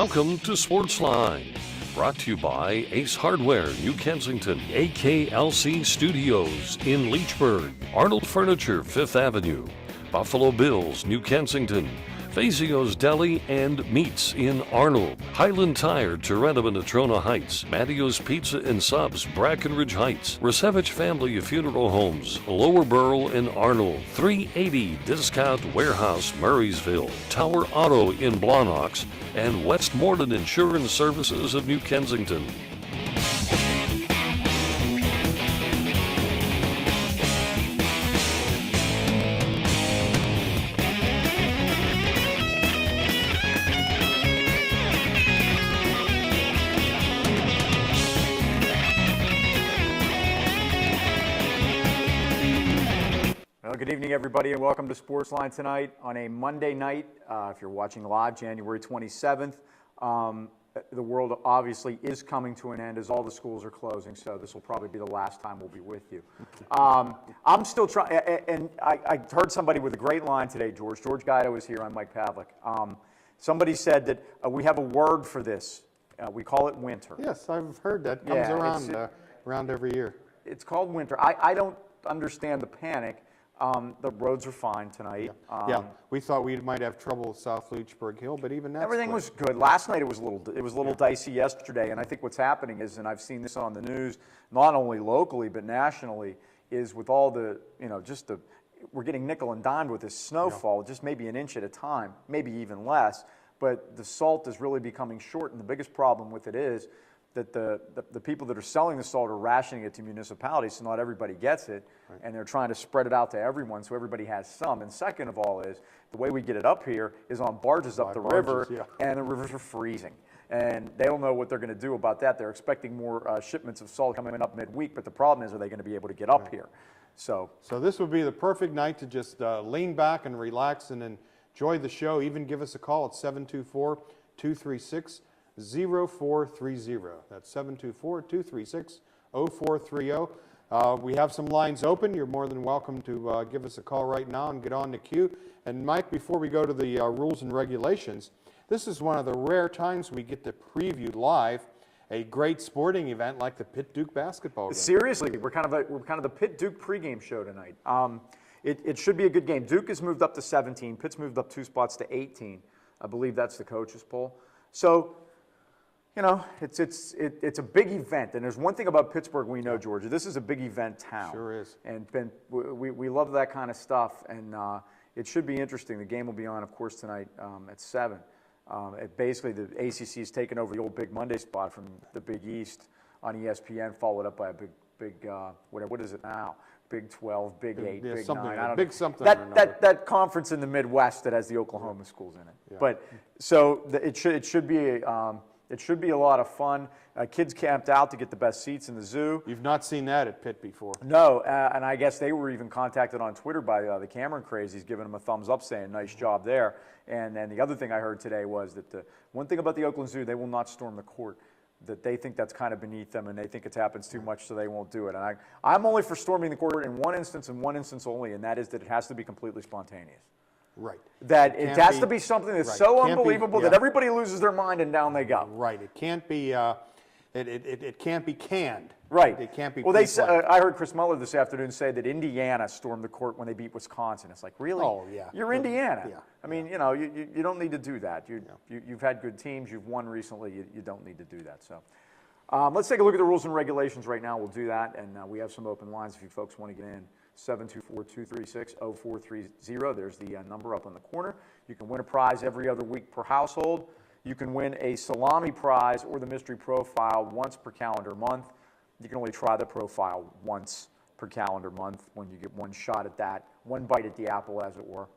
Welcome to Sportsline, brought to you by Ace Hardware, New Kensington, AKLC Studios in Leechburg, Arnold Furniture, 5th Avenue, Buffalo Bills, New Kensington, Fazio's Deli and Meats in Arnold, Highland Tire, Toronto and Natrona Heights, Mattio's Pizza and Subs, Brackenridge Heights, Resevich Family Funeral Homes, Lower Burl in Arnold, 380 Discount Warehouse, Murraysville, Tower Auto in Blawnox, and Westmoreland Insurance Services of New Kensington. Good evening, everybody, and welcome to Sportsline tonight on a Monday night. If you're watching live, January 27th, the world obviously is coming to an end as all the schools are closing, so this will probably be the last time we'll be with you. I'm still trying, and I heard somebody with a great line today, George. George Guido is here. I'm Mike Pavlik. Somebody said that we have a word for this. We call it winter. Yes, I've heard that. Comes around every year. It's called winter. I don't understand the panic. The roads are fine tonight. Yeah, we thought we might have trouble with South Leechburg Hill, but even that's everything was good. Last night it was a little dicey yesterday, and I think what's happening is, and I've seen this on the news, not only locally but nationally, is with all the, we're getting nickel and dimed with this snowfall, just maybe an inch at a time, maybe even less, but the salt is really becoming short, and the biggest problem with it is that the people that are selling the salt are rationing it to municipalities, so not everybody gets it, right. And they're trying to spread it out to everyone so everybody has some. And second of all is, the way we get it up here is on barges up the river, and the rivers are freezing. And they don't know what they're going to do about that. They're expecting more shipments of salt coming up midweek, but the problem is, are they going to be able to get up here? So this would be the perfect night to just lean back and relax and enjoy the show. Even give us a call at 724-236-0430. That's 724-236-0430. We have some lines open. You're more than welcome to give us a call right now and get on the queue. And Mike, before we go to the rules and regulations, this is one of the rare times we get to preview live a great sporting event like the Pitt-Duke basketball game. Seriously, we're kind of the Pitt-Duke pregame show tonight. It should be a good game. Duke has moved up to 17. Pitt's moved up 2 spots to 18. I believe that's the coaches' poll. So, it's a big event, and there's one thing about Pittsburgh we know, Georgia. This is a big event town. Sure is. And we love that kind of stuff, and it should be interesting. The game will be on, of course, tonight at 7. Basically, the ACC has taken over the old Big Monday spot from the Big East on ESPN, followed up by a big what is it now? Big 12, Big 8, Big 9. I don't big know. something. That conference in the Midwest that has the Oklahoma schools in it. Yeah. But so it should be. It should be a lot of fun. Kids camped out to get the best seats in the zoo. You've not seen that at Pitt before. No, and I guess they were even contacted on Twitter by the Cameron crazies, giving them a thumbs up, saying nice job there. And the other thing I heard today was that the one thing about the Oakland Zoo, they will not storm the court. That they think that's kind of beneath them, and they think it happens too much, so they won't do it. And I'm only for storming the court in one instance and one instance only, and that is that it has to be completely spontaneous. Right. That it has to be something that's so unbelievable that everybody loses their mind and down they go. Right. It can't be. It can't be canned. Right. It can't be. Well, I heard Chris Muller this afternoon say that Indiana stormed the court when they beat Wisconsin. It's like, really? Oh yeah. You're Indiana. Yeah. I mean, you don't need to do that. You've had good teams. You've won recently. You don't need to do that. So. Let's take a look at the rules and regulations right now. We'll do that, and we have some open lines if you folks want to get in. 724-236-0430. There's the number up on the corner. You can win a prize every other week per household. You can win a salami prize or the mystery profile once per calendar month. You can only try the profile once per calendar month when you get one shot at that, one bite at the apple, as it were.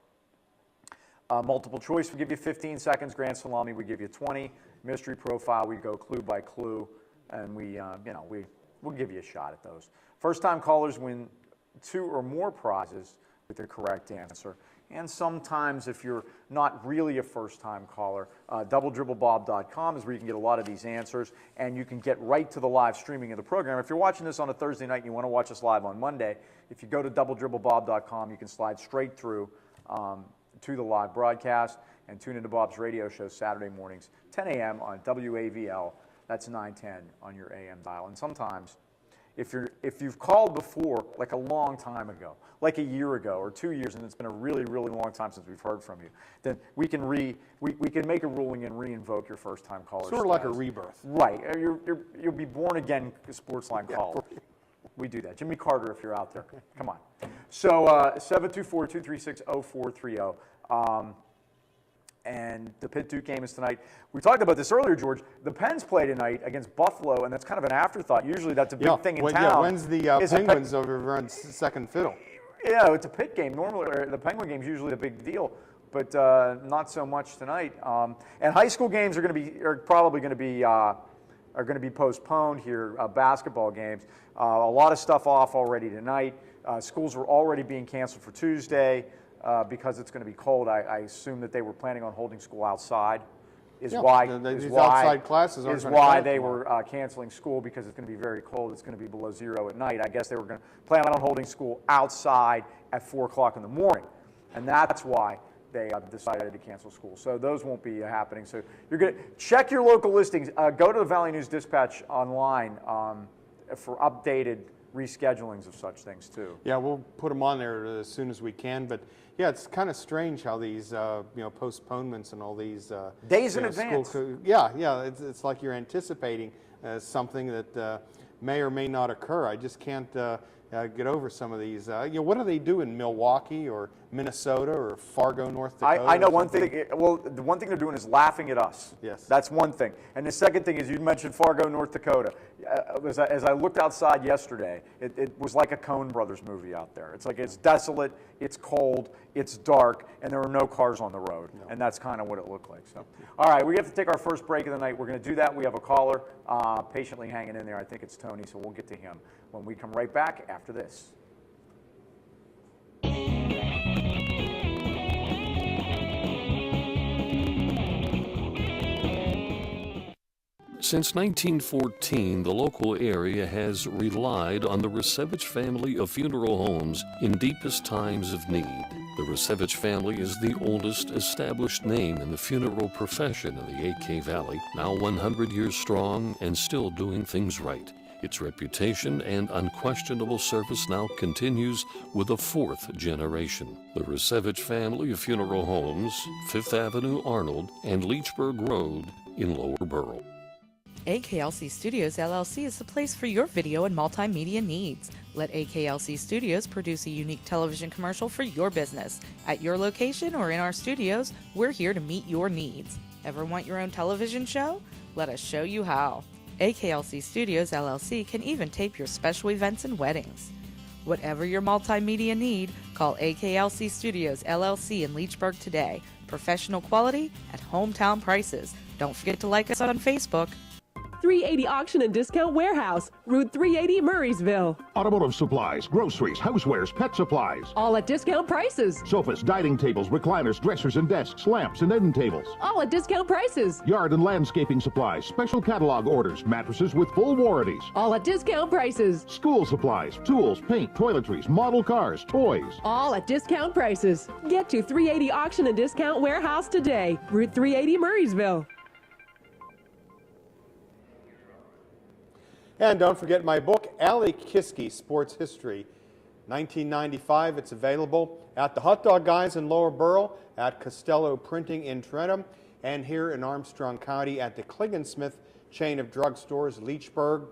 Multiple choice, we give you 15 seconds. Grand salami, we give you 20. Mystery profile, we go clue by clue, and we'll give you a shot at those. First-time callers win 2 or more prizes with the correct answer. And sometimes, if you're not really a first-time caller, doubledribblebob.com is where you can get a lot of these answers, and you can get right to the live streaming of the program. If you're watching this on a Thursday night and you want to watch us live on Monday, if you go to doubledribblebob.com, you can slide straight through to the live broadcast. And tune into Bob's radio show Saturday mornings, 10 a.m. on WAVL. That's 910 on your AM dial. And sometimes, if you've called before, like a long time ago, like a year ago or 2 years, and it's been a really, really long time since we've heard from you, then we can make a ruling and re-invoke your first-time caller. Sort of like a rebirth. Right. You'll be born again, Sportsline caller. We do that. Jimmy Carter, if you're out there, come on. So 724-236-0430. And the Pitt-Duke game is tonight. We talked about this earlier, George. The Pens play tonight against Buffalo, and that's kind of an afterthought. Usually that's a big thing in town. Yeah, when's the Penguins over on second fiddle? Yeah, it's a Pitt game. Normally, or the Penguin game's usually a big deal, but not so much tonight. And high school games are probably going to be postponed here. Basketball games, a lot of stuff off already tonight. Schools were already being canceled for Tuesday. Because it's going to be cold, I assume that they were planning on holding school outside. Outside classes is why they were canceling school, because it's going to be very cold. It's going to be below zero at night. I guess they were going to plan on holding school outside at 4 o'clock in the morning, and that's why they decided to cancel school. So those won't be happening. So you're going to check your local listings. Go to the Valley News Dispatch online for updated reschedulings of such things too. Yeah, we'll put them on there as soon as we can. But yeah, it's kind of strange how these postponements and all these days in advance. It's like you're anticipating something that may or may not occur. I just can't get over some of these. What do they do in Milwaukee or Minnesota or Fargo, North Dakota? I know one thing. Well, the one thing they're doing is laughing at us. Yes. That's one thing. And the second thing is, you mentioned Fargo, North Dakota. As I looked outside yesterday, it was like a Coen Brothers movie out there. It's like it's desolate, it's cold, it's dark, and there are no cars on the road. No. And that's kind of what it looked like. So, all right, we have to take our first break of the night. We're going to do that. We have a caller patiently hanging in there. I think it's Tony, so we'll get to him when we come right back after this. Since 1914, the local area has relied on the Resevich family of funeral homes in deepest times of need. The Resevich family is the oldest established name in the funeral profession in the AK Valley, now 100 years strong and still doing things right. Its reputation and unquestionable service now continues with a fourth generation. The Resevich family of funeral homes, 5th Avenue Arnold and Leechburg Road in Lower Borough. AKLC Studios LLC is the place for your video and multimedia needs. Let AKLC Studios produce a unique television commercial for your business. At your location or in our studios, we're here to meet your needs. Ever want your own television show? Let us show you how. AKLC Studios LLC can even tape your special events and weddings. Whatever your multimedia need, call AKLC Studios LLC in Leechburg today. Professional quality at hometown prices. Don't forget to like us on Facebook. 380 Auction and Discount Warehouse, Route 380, Murraysville. Automotive supplies, groceries, housewares, pet supplies. All at discount prices. Sofas, dining tables, recliners, dressers and desks, lamps and end tables. All at discount prices. Yard and landscaping supplies, special catalog orders, mattresses with full warranties. All at discount prices. School supplies, tools, paint, toiletries, model cars, toys. All at discount prices. Get to 380 Auction and Discount Warehouse today, Route 380, Murraysville. And don't forget my book, Ali Kiski, Sports History, 1995. It's available at the Hot Dog Guys in Lower Borough, at Costello Printing in Trentham, and here in Armstrong County at the Klingensmith chain of drugstores, Leechburg,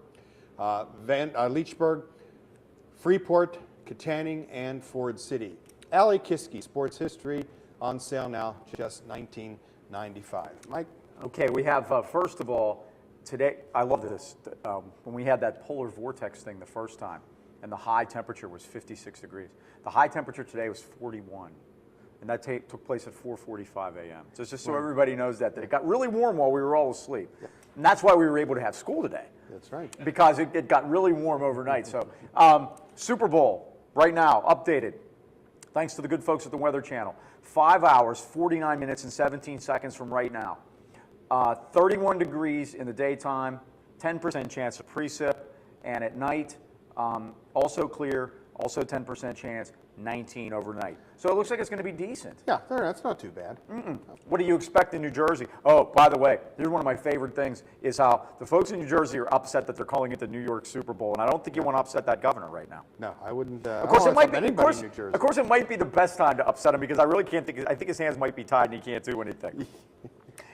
Freeport, Katanning, and Ford City. Ali Kiski, Sports History, on sale now, just $19.95. Mike? Okay, we have, first of all, today, I love this. When we had that polar vortex thing the first time, and the high temperature was 56 degrees. The high temperature today was 41, and that took place at 4:45 a.m. So it's just so everybody knows that it got really warm while we were all asleep. And that's why we were able to have school today. That's right. Because it got really warm overnight. So Super Bowl, right now, updated, thanks to the good folks at the Weather Channel. 5 hours, 49 minutes, and 17 seconds from right now. 31 degrees in the daytime, 10% chance of precip, and at night, also clear, also 10% chance, 19 overnight. So it looks like it's going to be decent. Yeah, that's not too bad. What do you expect in New Jersey? Oh, by the way, here's one of my favorite things is how the folks in New Jersey are upset that they're calling it the New York Super Bowl, and I don't think you want to upset that governor right now. No, I wouldn't. Of course, it might be. Anybody in New Jersey. Of course, it might be the best time to upset him because I really can't think. I think his hands might be tied and he can't do anything.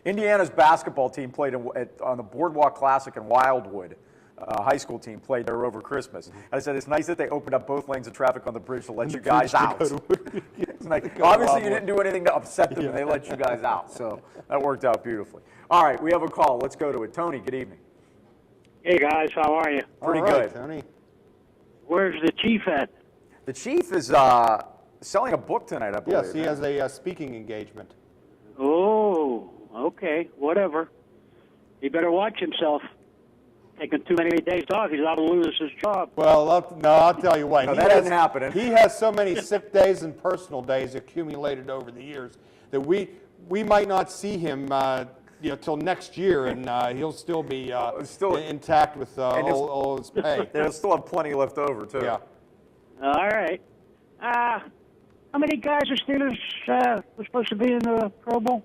Indiana's basketball team played on the Boardwalk Classic in Wildwood. High school team played there over Christmas. And I said, it's nice that they opened up both lanes of traffic on the bridge to let you guys out. It's like, obviously, you didn't do anything to upset them, and they let you guys out. So that worked out beautifully. All right, we have a call. Let's go to it. Tony, good evening. Hey, guys, how are you? Pretty All right, good. Tony. Where's the chief at? The Chief is selling a book tonight, I believe. Yes, he has a speaking engagement. Oh, okay, whatever. He better watch himself. Taking too many days off, he's liable to lose his job. Well, I'll tell you what. No, that isn't happening. He has so many sick days and personal days accumulated over the years that we might not see him till next year, and he'll still be intact with all his pay. They'll still have plenty left over, too. Yeah. All right. How many guys are Steelers were supposed to be in the Pro Bowl?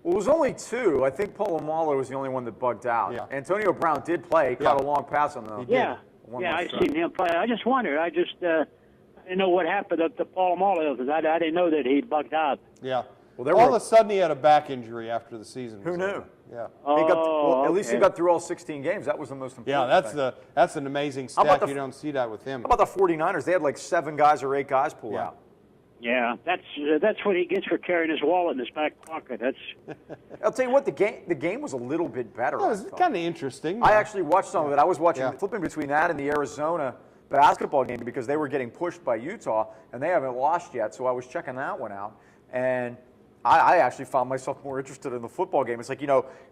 Well, it was only 2. I think Polamalu was the only one that bugged out. Yeah. Antonio Brown did play. He caught a long pass on the Yeah, I seen him play. I just wondered. I didn't know what happened to Paul Marlowe because I didn't know that he bugged out. Yeah. Well, all of a sudden, he had a back injury after the season. Who knew? Yeah. At least he got through all 16 games. That was the most important thing. That's an amazing How about stat. You don't see that with him. How about the 49ers? They had like 7 guys or 8 guys pull out. Yeah, that's what he gets for carrying his wallet in his back pocket. I'll tell you what, the game was a little bit better. It was kind of interesting. I actually watched some of it. I was watching flipping between that and the Arizona basketball game because they were getting pushed by Utah and they haven't lost yet. So I was checking that one out, and I actually found myself more interested in the football game. It's like,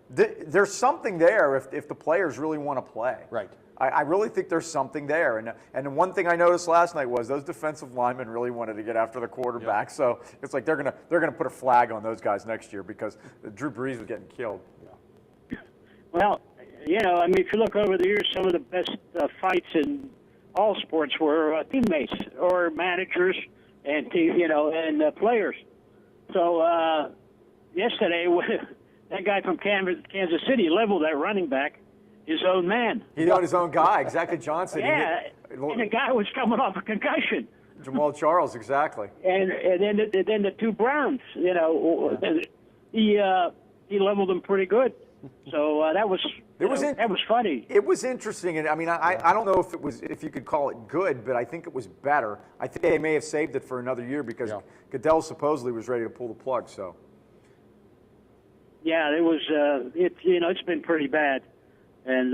there's something there if the players really want to play. Right. I really think there's something there. And one thing I noticed last night was those defensive linemen really wanted to get after the quarterback. So it's like they're gonna put a flag on those guys next year because Drew Brees was getting killed. Yeah. Well, if you look over the years, some of the best fights in all sports were teammates or managers and players. So yesterday, that guy from Kansas City leveled that running back. His own man. He got his own guy, exactly. Johnson. Yeah, and the guy was coming off a concussion. Jamal Charles, exactly. And then the 2 Browns, he leveled them pretty good. So that was funny. It was interesting, and I mean, I don't know if you could call it good, but I think it was better. I think they may have saved it for another year because Goodell supposedly was ready to pull the plug. So. Yeah, it was. It's been pretty bad. And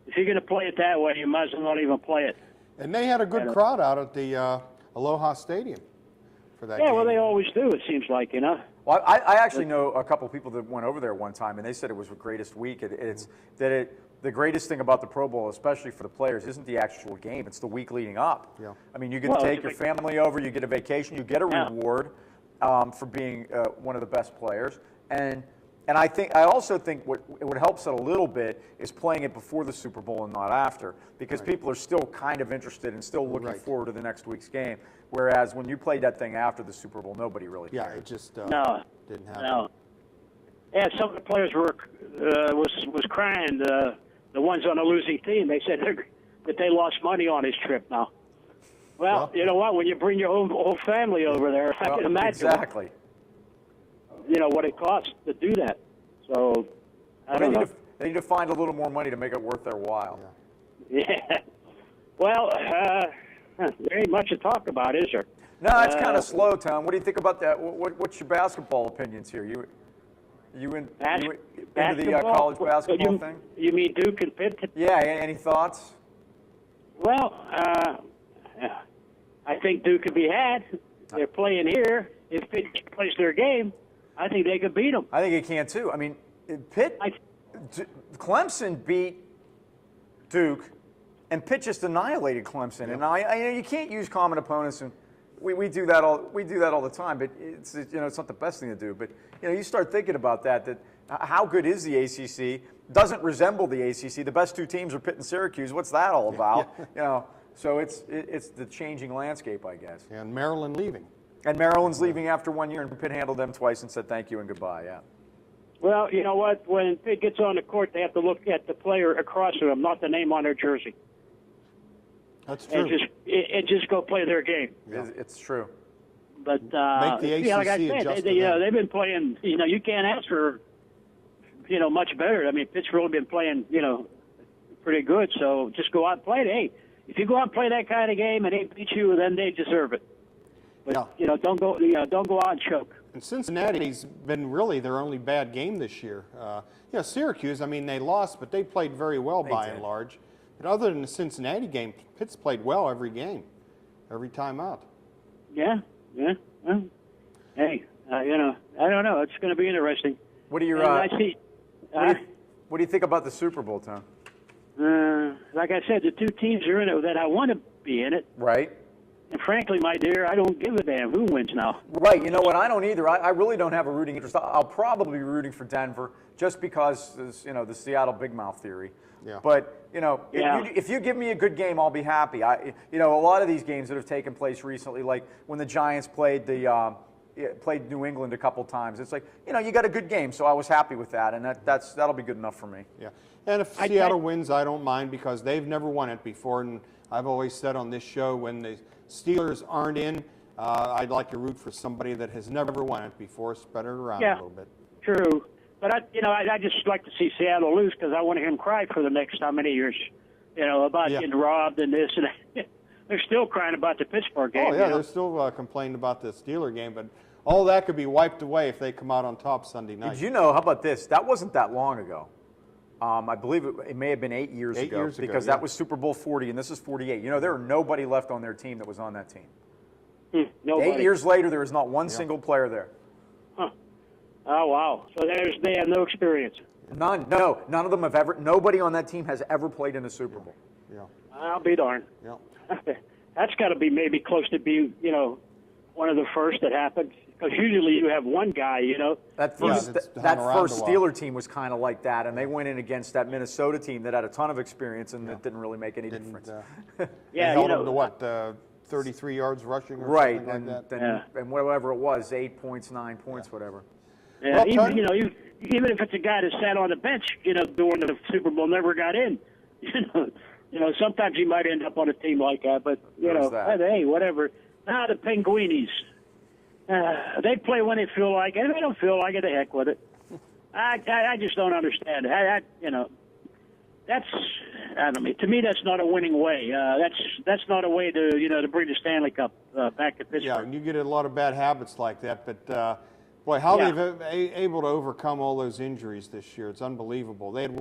if you're going to play it that way, you might as well not even play it. And they had a good crowd out at the Aloha Stadium for that game. Yeah, well, they always do, it seems like, Well, I actually know a couple of people that went over there one time, and they said it was the greatest week. The greatest thing about the Pro Bowl, especially for the players, isn't the actual game. It's the week leading up. Yeah. I mean, you get to take your family over, you get a vacation, you get a reward for being one of the best players. And I also think what helps it a little bit is playing it before the Super Bowl and not after, because people are still kind of interested and still looking forward to the next week's game. Whereas when you played that thing after the Super Bowl, nobody really cared. Yeah, it just didn't happen. No. Yeah, some of the players was crying. The ones on the losing team, they said that they lost money on his trip now. Well, you know what? When you bring your whole family over there, I can imagine. Exactly. What it costs to do that. So, I don't know. They need to find a little more money to make it worth their while. Yeah. Well, there ain't much to talk about, is there? No, it's kind of slow, Tom. What do you think about that? What's your basketball opinions here? You into the college basketball thing? You mean Duke and Pitt? Yeah, any thoughts? Well, I think Duke could be had. They're playing here. If Pitt plays their game, I think they could beat them. I think it can too. I mean, Clemson beat Duke, and Pitt just annihilated Clemson. And you can't use common opponents, and we do that all the time. But it's not the best thing to do. But you start thinking about that how good is the ACC? Doesn't resemble the ACC. The best 2 teams are Pitt and Syracuse. What's that all about? So it's the changing landscape, I guess. And Maryland leaving. And Maryland's leaving after 1 year, and Pitt handled them twice and said thank you and goodbye. Yeah. Well, you know what? When Pitt gets on the court, they have to look at the player across from them, not the name on their jersey. That's true. And just go play their game. Yeah. It's true. But Make the ACC like I adjust said, to them. they've been playing. You can't ask for much better. I mean, Pitt's really been playing pretty good. So just go out and play it. Hey, if you go out and play that kind of game and they beat you, then they deserve it. But don't go out and choke. And Cincinnati's been really their only bad game this year. Syracuse, I mean, they lost, but they played very well by and large. But other than the Cincinnati game, Pitt's played well every game, every time out. Yeah. Well, hey, I don't know. It's going to be interesting. What do you what do you think about the Super Bowl, Tom? Like I said, the two teams are in it that I want to be in it. Right. And frankly, my dear, I don't give a damn who wins now. Right. You know what? I don't either. I really don't have a rooting interest. I'll probably be rooting for Denver just because, the Seattle Big Mouth theory. Yeah. But, if you give me a good game, I'll be happy. A lot of these games that have taken place recently, like when the Giants played played New England a couple times, it's like, you got a good game, so I was happy with that, and that'll be good enough for me. Yeah. And if Seattle wins, I don't mind because they've never won it before, and I've always said on this show when the Steelers aren't in, I'd like to root for somebody that has never won it before, spread it around a little bit. True. But I just like to see Seattle lose because I want to hear them cry for the next how many years, about getting robbed and this and that. They're still crying about the Pittsburgh game. Oh yeah, they're still complaining about the Steeler game, but all that could be wiped away if they come out on top Sunday night. Did you know? How about this? That wasn't that long ago. I believe it may have been 8 years ago because that was Super Bowl 40 and this is 48. There are nobody left on their team that was on that team. Nobody. 8 years later, there is not one single player there. Huh. Oh wow! So they have no experience. None. No, none of them have ever. Nobody on that team has ever played in a Super Bowl. Yeah. I'll be darned. Yeah. That's got to be maybe close to be one of the first that happened. Because usually you have one guy, That first Steeler team was kind of like that, and they went in against that Minnesota team that had a ton of experience, and it didn't really make any difference. They held them to what, 33 yards rushing or something like that? And whatever it was, 8 points, 9 points, whatever. Yeah, well, even if it's a guy that sat on the bench, during the Super Bowl, never got in, sometimes you might end up on a team like that, but, hey, whatever. Now the Penguinis. They play when they feel like it. If they don't feel like it, the heck with it. I just don't understand it. That's I don't know. To me, that's not a winning way. That's not a way to to bring the Stanley Cup back to Pittsburgh. Yeah, and you get a lot of bad habits like that. But boy, how they've able to overcome all those injuries this year. It's unbelievable. They had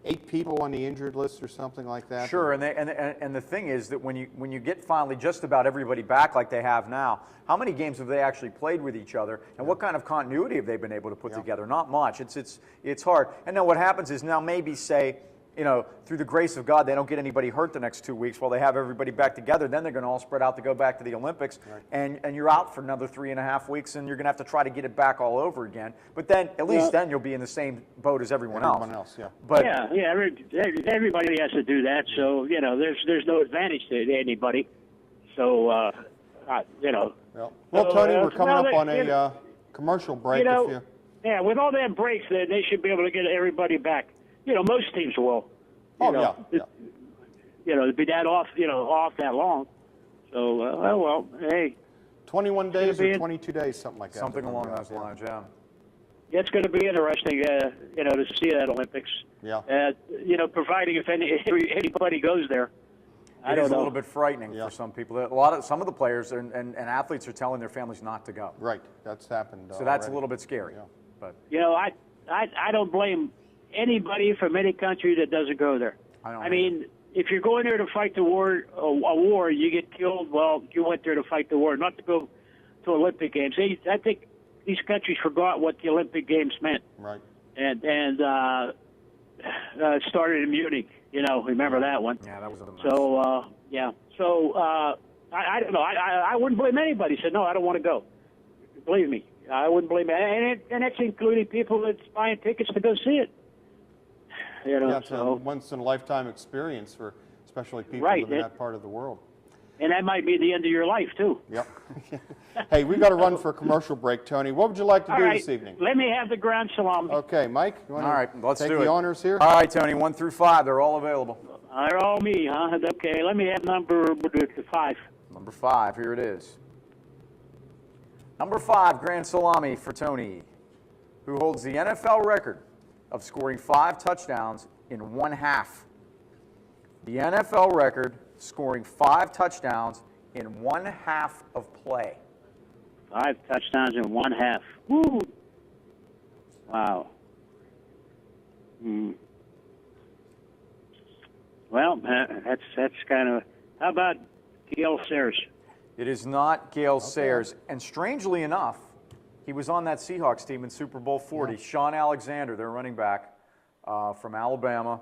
8 people on the injured list or something like that. Sure, and the thing is that when you get finally just about everybody back like they have now, how many games have they actually played with each other, and what kind of continuity have they been able to put together? Not much. It's hard. And now what happens is now maybe say, through the grace of God, they don't get anybody hurt the next 2 weeks while they have everybody back together. Then they're going to all spread out to go back to the Olympics, and you're out for another 3.5 weeks, and you're going to have to try to get it back all over again. But then, at least then, you'll be in the same boat as everyone else. Yeah. But everybody has to do that. So there's no advantage to anybody. So Well, Tony, we're coming up on a commercial break. With all them breaks, they should be able to get everybody back. Most teams will. To be that off, off that long. So, hey. 21 days or 22 days, something like that. Something along those lines, yeah. It's going to be interesting, to see that Olympics. Yeah. Providing if anybody goes there. It is a little bit frightening for some people. Some of the players and athletes are telling their families not to go. Right, that's happened. So that's a little bit scary. Yeah. But I don't blame anybody from any country that doesn't go there. I mean, if you're going there to fight a war, you get killed. Well, you went there to fight the war, not to go to Olympic Games. I think these countries forgot what the Olympic Games meant. Right. And started in Munich. Remember that one? Yeah, that was a mess. So I don't know. I wouldn't blame anybody. Said no, I don't want to go. Believe me, I wouldn't blame and that's including people that's buying tickets to go see it. It's a once in a lifetime experience for especially people Right. in that part of the world. And that might be the end of your life, too. Yep. Hey, we've got to run for a commercial break, Tony. What would you like to All do right. this evening? Let me have the Grand Salami. Okay, Mike, you want All to right, let's take do the it. honors here? All right, Tony, 1 through 5, they're all available. They're all me, huh? Okay, let me have number 5. Number 5, here it is. Number 5, Grand Salami for Tony, who holds the NFL record of scoring 5 touchdowns in 1 half. The NFL record scoring 5 touchdowns in 1 half of play. 5 touchdowns in 1 half. Woo! Wow. Well, that's kind of. How about Gale Sayers? It is not Gale Sayers. And strangely enough, he was on that Seahawks team in Super Bowl 40. Sean Alexander, their running back from Alabama.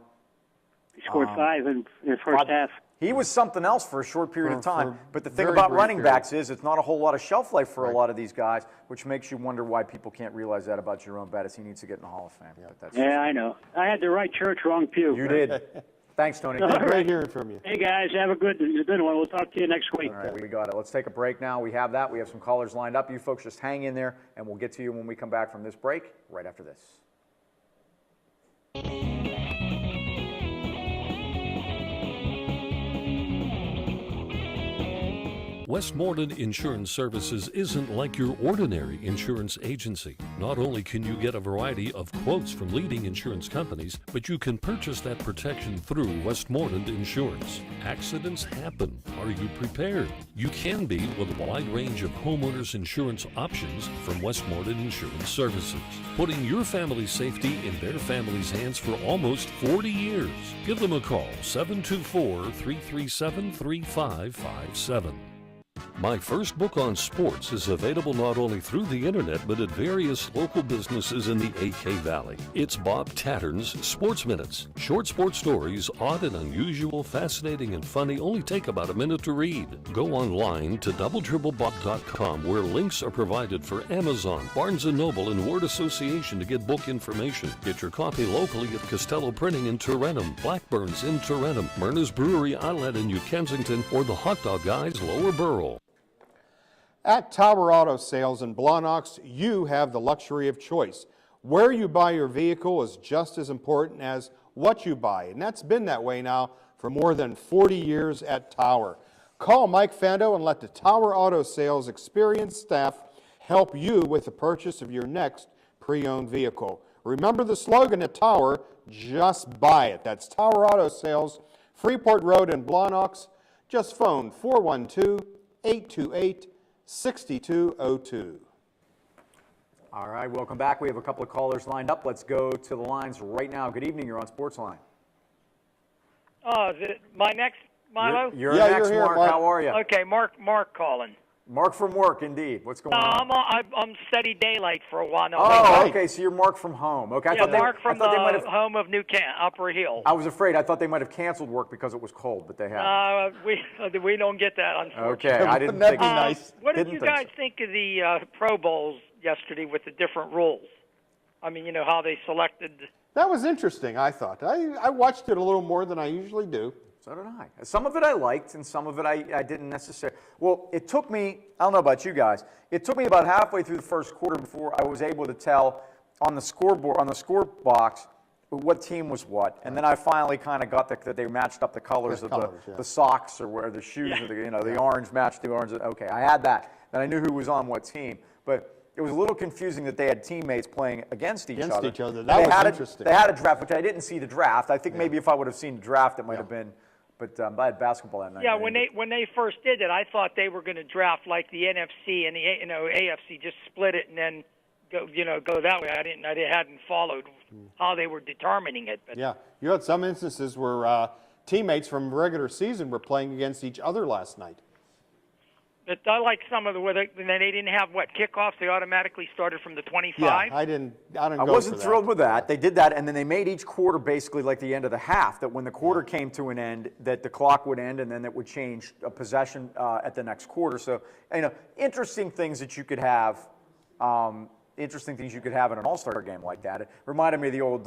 He scored 5 in the first half. He was something else for a short period of time. But the thing very about brief running period. backs is it's not a whole lot of shelf life for a lot of these guys, which makes you wonder why people can't realize that about Jerome Bettis. He needs to get in the Hall of Fame. But that's Yeah, I know. I had the right church, wrong pew. You did. Thanks, Tony. All right. Great hearing from you. Hey, guys, have a good one. We'll talk to you next week. All right, we got it. Let's take a break now. We have that. We have some callers lined up. You folks just hang in there, and we'll get to you when we come back from this break right after this. Westmoreland Insurance Services isn't like your ordinary insurance agency. Not only can you get a variety of quotes from leading insurance companies, but you can purchase that protection through Westmoreland Insurance. Accidents happen. Are you prepared? You can be with a wide range of homeowners insurance options from Westmoreland Insurance Services, putting your family's safety in their family's hands for almost 40 years. Give them a call, 724-337-3557. My first book on sports is available not only through the internet, but at various local businesses in the AK Valley. It's Bob Tattern's Sports Minutes. Short sports stories, odd and unusual, fascinating and funny, only take about a minute to read. Go online to doubletripplebob.com, where links are provided for Amazon, Barnes & Noble, and Word Association to get book information. Get your copy locally at Costello Printing in Tarentum, Blackburn's in Tarentum, Myrna's Brewery Outlet in New Kensington, or the Hot Dog Guys Lower Borough. At Tower Auto Sales in Blawnox, you have the luxury of choice. Where you buy your vehicle is just as important as what you buy, and that's been that way now for more than 40 years at Tower. Call Mike Fando and let the Tower Auto Sales experienced staff help you with the purchase of your next pre-owned vehicle. Remember the slogan at Tower, just buy it. That's Tower Auto Sales, Freeport Road in Blawnox. Just phone 412-828-6202. All right, welcome back. We have a couple of callers lined up. Let's go to the lines right now. Good evening. You're on Sportsline. Oh, is it my next Milo? You're Yeah, next, you're here, Mark. Mark. How are you? Okay, Mark calling. Mark from work, indeed. What's going on? I'm steady daylight for a while now. Oh, okay. So you're Mark from home. Okay. Yeah, Mark from I thought they might have. home of New Kent, Upper Hill. I was afraid. I thought they might have canceled work because it was cold, but they haven't. We don't get that, unfortunately. Okay, I didn't That'd think. be nice. What did Didn't you think guys think of the Pro Bowls yesterday with the different rules? I mean, you know how they selected. That was interesting, I thought. I watched it a little more than I usually do. So did I. Some of it I liked, and some of it I didn't necessarily. Well, it took me, I don't know about you guys, it took me about halfway through the first quarter before I was able to tell on the scoreboard, on the score box, what team was what. And then I finally kind of got that they matched up the colors of the socks or where the shoes, or the orange matched the orange. Okay, I had that. Then I knew who was on what team. But it was a little confusing that they had teammates playing against each other. That was interesting. They had a draft, which I didn't see the draft. I think maybe if I would have seen the draft, it might have been. But I had basketball that night. Yeah, when they first did it, I thought they were going to draft like the NFC and the AFC, just split it and then go that way. I hadn't followed how they were determining it. But Yeah, you had some instances where teammates from regular season were playing against each other last night. But I like some of when they didn't have kickoffs. They automatically started from the 25. Yeah, I wasn't thrilled with that. They did that, and then they made each quarter basically like the end of the half. That when the quarter came to an end, that the clock would end, and then it would change a possession at the next quarter. So interesting things that you could have interesting things you could have in an all-star game like that. It reminded me of the old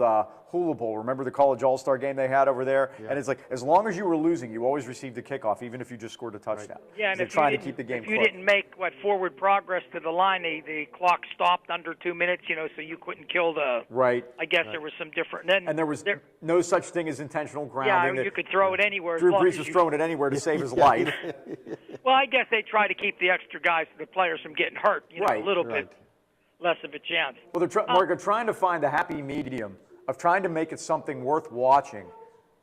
Hula Bowl. Remember the college all-star game they had over there? Yeah. And it's like, as long as you were losing, you always received a kickoff, even if you just scored a touchdown. Right. Yeah, and they're trying to keep the game if you close. didn't make forward progress to the line, the clock stopped under 2 minutes, so you couldn't kill the. Right. I guess there was some different. And there was no such thing as intentional grounding. Yeah, you could throw it anywhere. Drew Brees was throwing it anywhere to save his life. Well, I guess they try to keep the extra guys, the players, from getting hurt. A little bit less of a chance. Well, they're trying to find the happy medium of trying to make it something worth watching,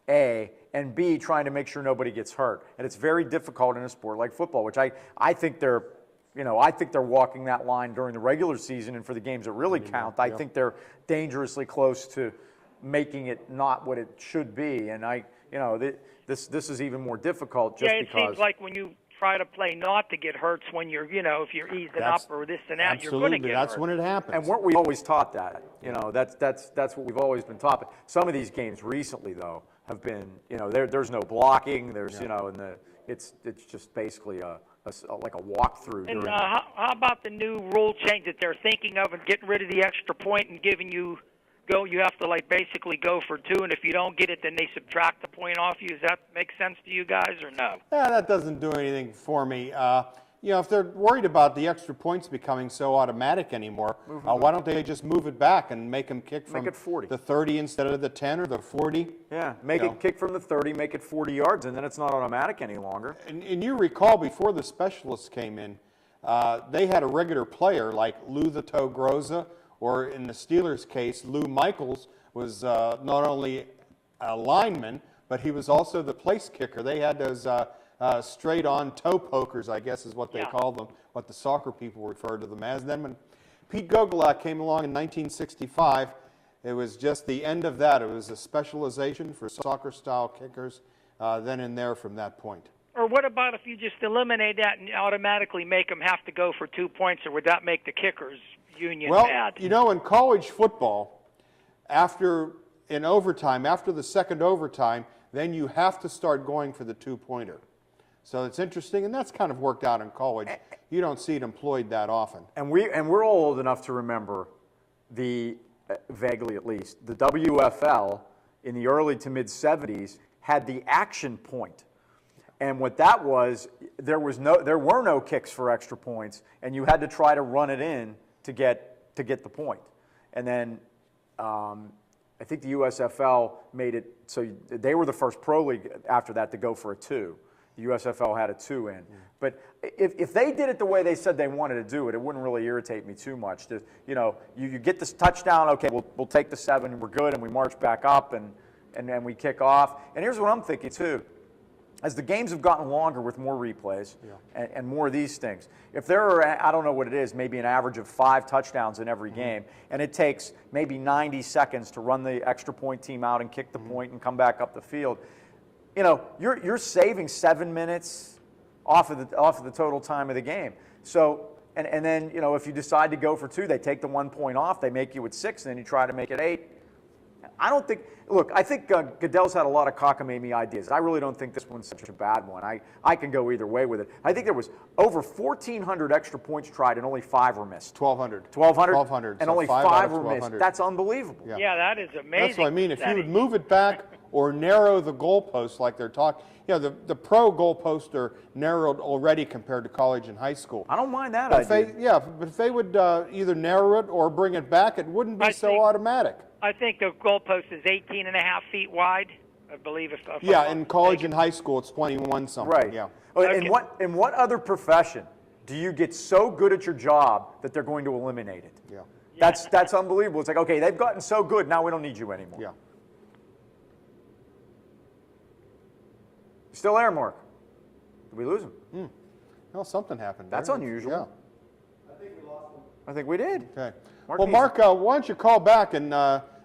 A, and B, trying to make sure nobody gets hurt. And it's very difficult in a sport like football, which I think they're walking that line during the regular season, and for the games that really count, I think they're dangerously close to making it not what it should be. And this is even more difficult just because. Yeah, it seems like when you try to play not to get hurt, when you're, if you're easing up or this and that, you're going to get hurt. That's when it happens. And weren't we always taught that? That's what we've always been taught. But some of these games recently, though, have been, there's no blocking. There's, it's just basically like a walkthrough. And how about the new rule change that they're thinking of and getting rid of the extra point and giving you you have to basically go for 2, and if you don't get it, then they subtract the point off you. Does that make sense to you guys or no? Yeah, that doesn't do anything for me. If they're worried about the extra points becoming so automatic anymore, why don't they just move it back and make them kick from the 30 instead of the 10 or the 40? Yeah, make it kick from the 30, make it 40 yards, and then it's not automatic any longer. And you recall before the specialists came in, they had a regular player like Lou the Toe Groza, or in the Steelers' case, Lou Michaels was not only a lineman, but he was also the place kicker. They had those straight-on toe pokers, I guess is what they called them, what the soccer people referred to them as. Then when Pete Gogolak came along in 1965, it was just the end of that. It was a specialization for soccer-style kickers then and there from that point. Or what about if you just eliminate that and automatically make them have to go for 2 points, or would that make the kickers union bad? In college football, in overtime, after the second overtime, then you have to start going for the 2-pointer. So it's interesting, and that's kind of worked out in college. You don't see it employed that often. And we're all old enough to remember vaguely at least, the WFL in the early to mid 70s had the action point. And what that was, there were no kicks for extra points, and you had to try to run it in to get the point. And then I think the USFL made it so they were the first pro league after that to go for a 2. The USFL had a 2 in. But if they did it the way they said they wanted to do it, it wouldn't really irritate me too much. You get this touchdown, okay, we'll take the 7, we're good, and we march back up, and we kick off. And here's what I'm thinking too. As the games have gotten longer with more replays and more of these things, if there are, I don't know what it is, maybe an average of 5 touchdowns in every game, and it takes maybe 90 seconds to run the extra point team out and kick the point and come back up the field, you're saving 7 minutes off of the total time of the game. So, and then, if you decide to go for 2, they take the 1 point off, they make you at 6, and then you try to make it 8. I think Goodell's had a lot of cockamamie ideas. I really don't think this one's such a bad one. I can go either way with it. I think there was over 1,400 extra points tried and only 5 were missed. 1,200. 1,200? 1,200. And only 5 were missed. That's unbelievable. Yeah, that is amazing. That's what I mean. If you would move it back or narrow the goalposts like they're talking, the pro goalposts are narrowed already compared to college and high school. I don't mind that idea. But if they would either narrow it or bring it back, it wouldn't be so automatic. I think the goalpost is 18.5 feet wide, I believe. In college and high school, it's 21 something. Right. Yeah. Okay. In what other profession do you get so good at your job that they're going to eliminate it? Yeah. That's unbelievable. It's like, okay, they've gotten so good, now we don't need you anymore. Yeah. Still there, Mark? Did we lose him? Well, something happened. That's unusual. Yeah. I think we lost him. I think we did. Okay. Mark, why don't you call back and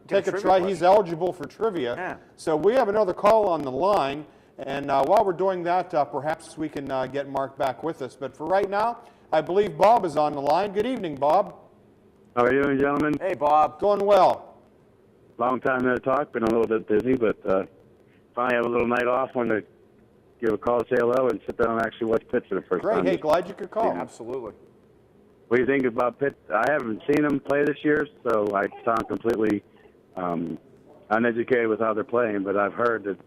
take a try? Question. He's eligible for trivia. Yeah. So we have another call on the line, and while we're doing that, perhaps we can get Mark back with us. But for right now, I believe Bob is on the line. Good evening, Bob. How are you doing, gentlemen? Hey, Bob. Going well. Long time no talk. Been a little bit busy, but finally have a little night off. Wanted to give a call, say hello, and sit down and actually watch pitch for the first time. Great. Hey, glad you could call. Yeah, absolutely. What do you think about Pitt? I haven't seen them play this year, so I sound completely uneducated with how they're playing, but I've heard that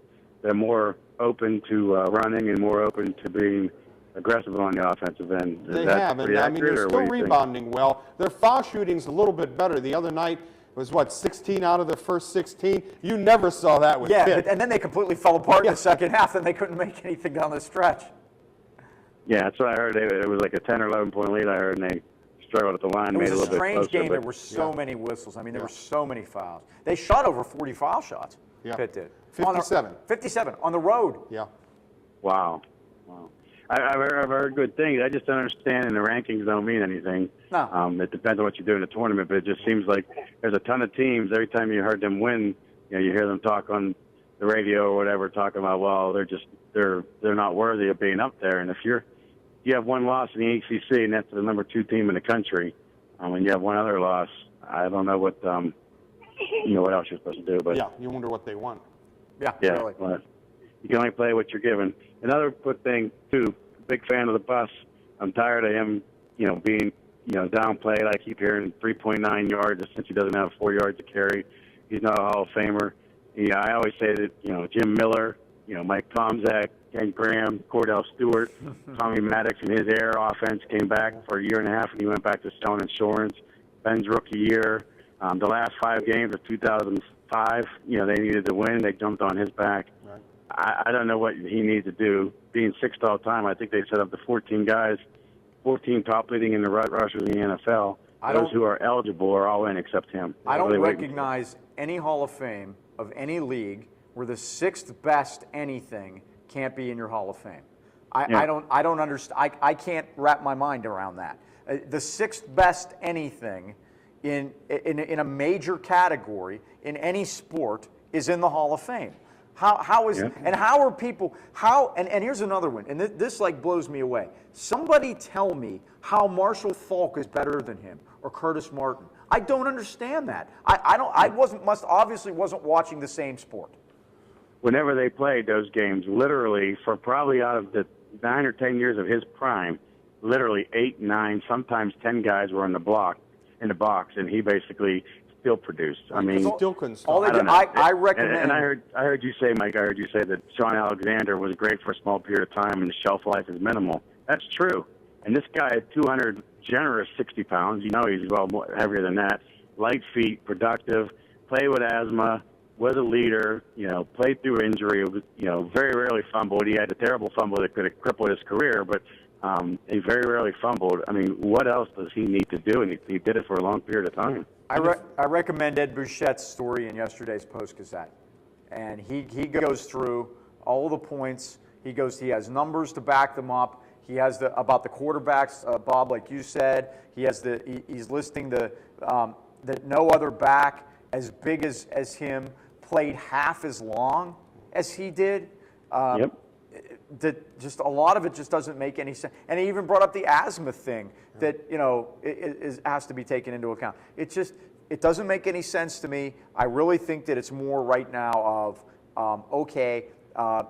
they're more open to running and more open to being aggressive on the offensive end. They have, and I mean, they're still rebounding well. Their foul shooting's a little bit better. The other night was, 16 out of the first 16? You never saw that with Pitt. And then they completely fell apart in the second half, and they couldn't make anything down the stretch. Yeah, that's what I heard. It was like a 10 or 11 point lead, I heard, and they struggled at the line, made it a little bit closer. It was a strange game. There were so many whistles. I mean, there were so many fouls. They shot over 40 foul shots. Yeah. Pitt did. 57. 57 on the road. Yeah. Wow. I've heard good things. I just don't understand, and the rankings don't mean anything. No. It depends on what you do in the tournament, but it just seems like there's a ton of teams. Every time you heard them win, you hear them talk on the radio or whatever, talking about, well, they're not worthy of being up there. And if you have one loss in the ACC, and that's the number 2 team in the country, and you have one other loss, I don't know what what else you're supposed to do. But yeah, you wonder what they want. Yeah, really. Well, you can only play what you're given. Another good thing too. Big fan of the bus. I'm tired of him, being downplayed. I keep hearing 3.9 yards since he doesn't have 4 yards to carry. He's not a Hall of Famer. I always say that Jim Miller, Mike Tomczak, Ken Graham, Cordell Stewart, Tommy Maddox, and his air offense came back for a year and a half, and he went back to Stone Insurance. Ben's rookie year, the last 5 games of 2005, they needed to win. They jumped on his back. Right. I don't know what he needs to do. Being 6th all time, I think they set up the 14 guys, 14 top leading in the rushers in the NFL. Those who are eligible are all in except him. I don't recognize any Hall of Fame of any league where the 6th best anything can't be in your Hall of Fame. I don't understand. I can't wrap my mind around that. The 6th best anything in a major category in any sport is in the Hall of Fame. How are people, and here's another one, and this like blows me away. Somebody tell me how Marshall Faulk is better than him or Curtis Martin. I don't understand that. I obviously wasn't watching the same sport. Whenever they played those games, literally for probably out of the 9 or 10 years of his prime, literally 8, 9, sometimes 10 guys were in the box, and he basically still produced. I mean, still couldn't stop. I recommend. And I heard you say, Mike. I heard you say that Sean Alexander was great for a small period of time, and the shelf life is minimal. That's true. And this guy at 200, generous 60 pounds. He's well more heavier than that. Light feet, productive. Played with asthma. Was a leader. Played through injury. Very rarely fumbled. He had a terrible fumble that could have crippled his career, but he very rarely fumbled. I mean, what else does he need to do? And he did it for a long period of time. I recommend Ed Bouchette's story in yesterday's Post-Gazette. And he goes through all the points. He has numbers to back them up. He has about the quarterbacks, Bob, like you said. He's listing that no other back as big as him played half as long as he did. Yep. That just a lot of it just doesn't make any sense. And he even brought up the asthma thing that has to be taken into account. It doesn't make any sense to me. I really think that it's more right now of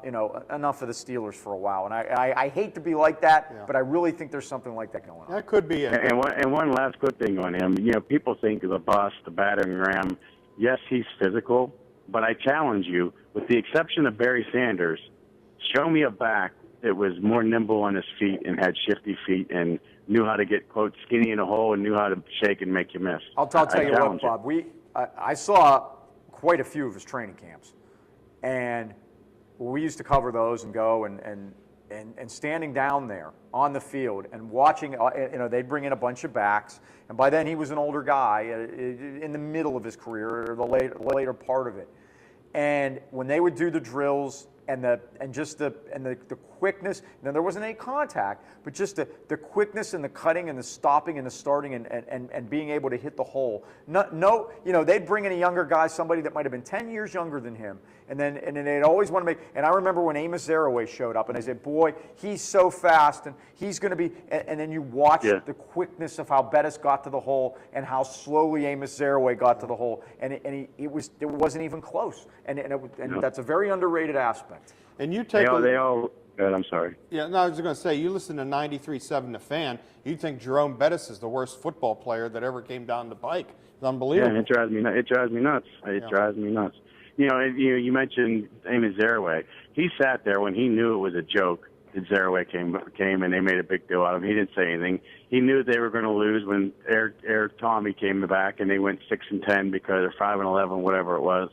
enough of the Steelers for a while. And I hate to be like that, but I really think there's something like that going on. That could be it. And one last good thing on him. People think of the bust, the battering ram. Yes, he's physical, but I challenge you, with the exception of Barry Sanders, show me a back that was more nimble on his feet and had shifty feet and knew how to get, quote, skinny in a hole and knew how to shake and make you miss. I'll tell you what, Bob. I saw quite a few of his training camps, and we used to cover those and go and standing down there on the field and watching. They'd bring in a bunch of backs, and by then he was an older guy in the middle of his career or the later part of it. And when they would do the drills and the quickness, now there wasn't any contact, but just the quickness and the cutting and the stopping and the starting and being able to hit the hole. They'd bring in a younger guy, somebody that might have been 10 years younger than him, and then they'd always want to make. And I remember when Amos Zaraway showed up, and I said, "Boy, he's so fast, and he's going to be." And then you watch the quickness of how Bettis got to the hole and how slowly Amos Zaraway got to the hole, and it wasn't even close. And that's a very underrated aspect. And you take They all. Good, I'm sorry. Yeah, no, I was going to say, you listen to 93.7 The Fan, you think Jerome Bettis is the worst football player that ever came down the pike. It's unbelievable. Yeah, it drives me nuts. It drives me nuts. You know, you mentioned Amy Zaraway. He sat there when he knew it was a joke that Zaraway came and they made a big deal out of him. He didn't say anything. He knew they were going to lose when Air Tommy came back and they went 6-10 because or 5-11, whatever it was.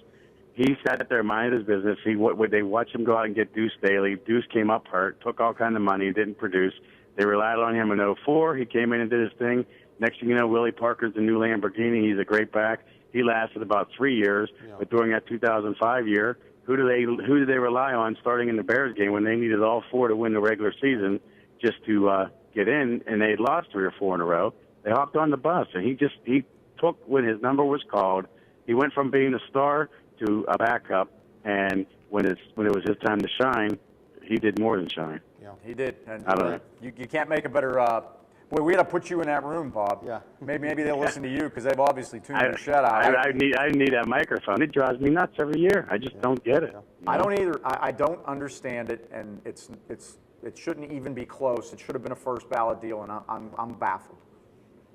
He sat there, minded his business. They watched him go out and get Deuce Daly. Deuce came up hurt, took all kind of money, didn't produce. They relied on him in 2004. He came in and did his thing. Next thing you know, Willie Parker's the new Lamborghini. He's a great back. He lasted about 3 years, but during that 2005 year, who do they rely on starting in the Bears game when they needed all four to win the regular season just to get in, and they had lost 3 or 4 in a row? They hopped on the bus, and he took when his number was called. He went from being a star to a backup, and when it was his time to shine, he did more than shine. Yeah, he did. And I don't know. You can't make a better. Boy, we got to put you in that room, Bob. Yeah. Maybe they'll listen to you because they've obviously tuned your shut out. I need that microphone. It drives me nuts every year. I just don't get it. I don't either. I don't understand it, and it shouldn't even be close. It should have been a first ballot deal, and I'm baffled.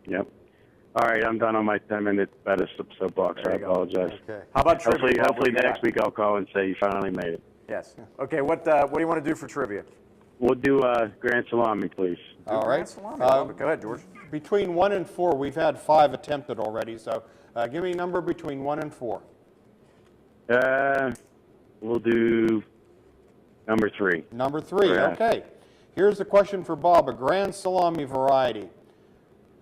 Yep. All right, I'm done on my 10-minute Bettis soapbox. I apologize. Okay. How about trivia? Hopefully next week I'll call and say you finally made it. Yes. Okay. What do you want to do for trivia? We'll do Grand Salami, please. All right. Salami. Go ahead, George. Between 1 and 4, we've had 5 attempted already, so give me a number between 1 and 4. We'll do number 3. Number 3, okay. Here's a question for Bob, a Grand Salami variety.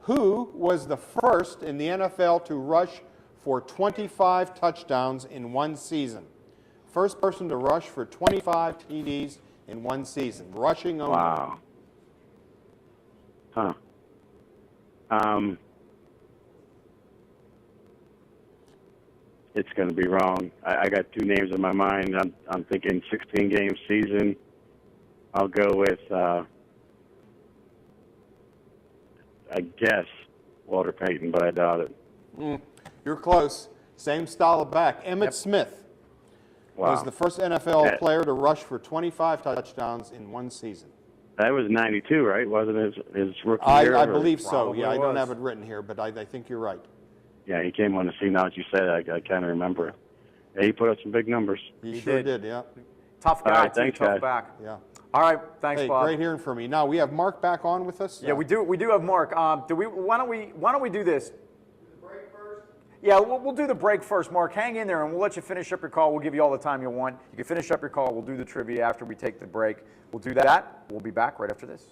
Who was the first in the NFL to rush for 25 touchdowns in one season? First person to rush for 25 TDs in one season, rushing only. Wow. Huh. It's going to be wrong. I got 2 names in my mind. I'm thinking 16-game season. I'll go with, I guess, Walter Payton, but I doubt it. You're close. Same style of back. Emmitt Smith was the first NFL player to rush for 25 touchdowns in one season. That was 92, right? Wasn't his rookie year? I believe so. Probably Yeah, I don't was. have it written here, but I think you're right. Yeah, he came on the scene. Now that you said it, I kind of remember it. Yeah, he put up some big numbers. He sure did, yeah. Tough guy, All right, too. thanks, Tough guys. back. Yeah. All right. Thanks, Hey, Bob. great hearing from you. Now, we have Mark back on with us. Yeah, we do have Mark. Why don't we do this? Yeah, we'll do the break first. Mark, hang in there, and we'll let you finish up your call. We'll give you all the time you want. You can finish up your call. We'll do the trivia after we take the break. We'll do that. We'll be back right after this.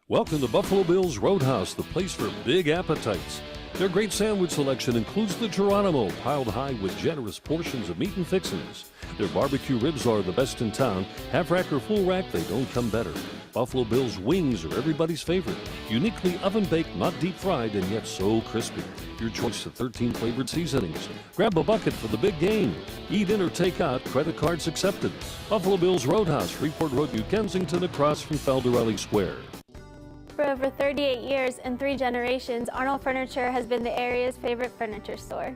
Welcome to Buffalo Bill's Roadhouse, the place for big appetites. Their great sandwich selection includes the Geronimo, piled high with generous portions of meat and fixings. Their barbecue ribs are the best in town. Half rack or full rack, they don't come better. Buffalo Bill's wings are everybody's favorite. Uniquely oven-baked, not deep-fried, and yet so crispy. Your choice of 13 flavored seasonings. Grab a bucket for the big game. Eat in or take out, credit cards accepted. Buffalo Bill's Roadhouse, Freeport Road, New Kensington, across from Felderelli Square. For over 38 years and 3 generations, Arnold Furniture has been the area's favorite furniture store.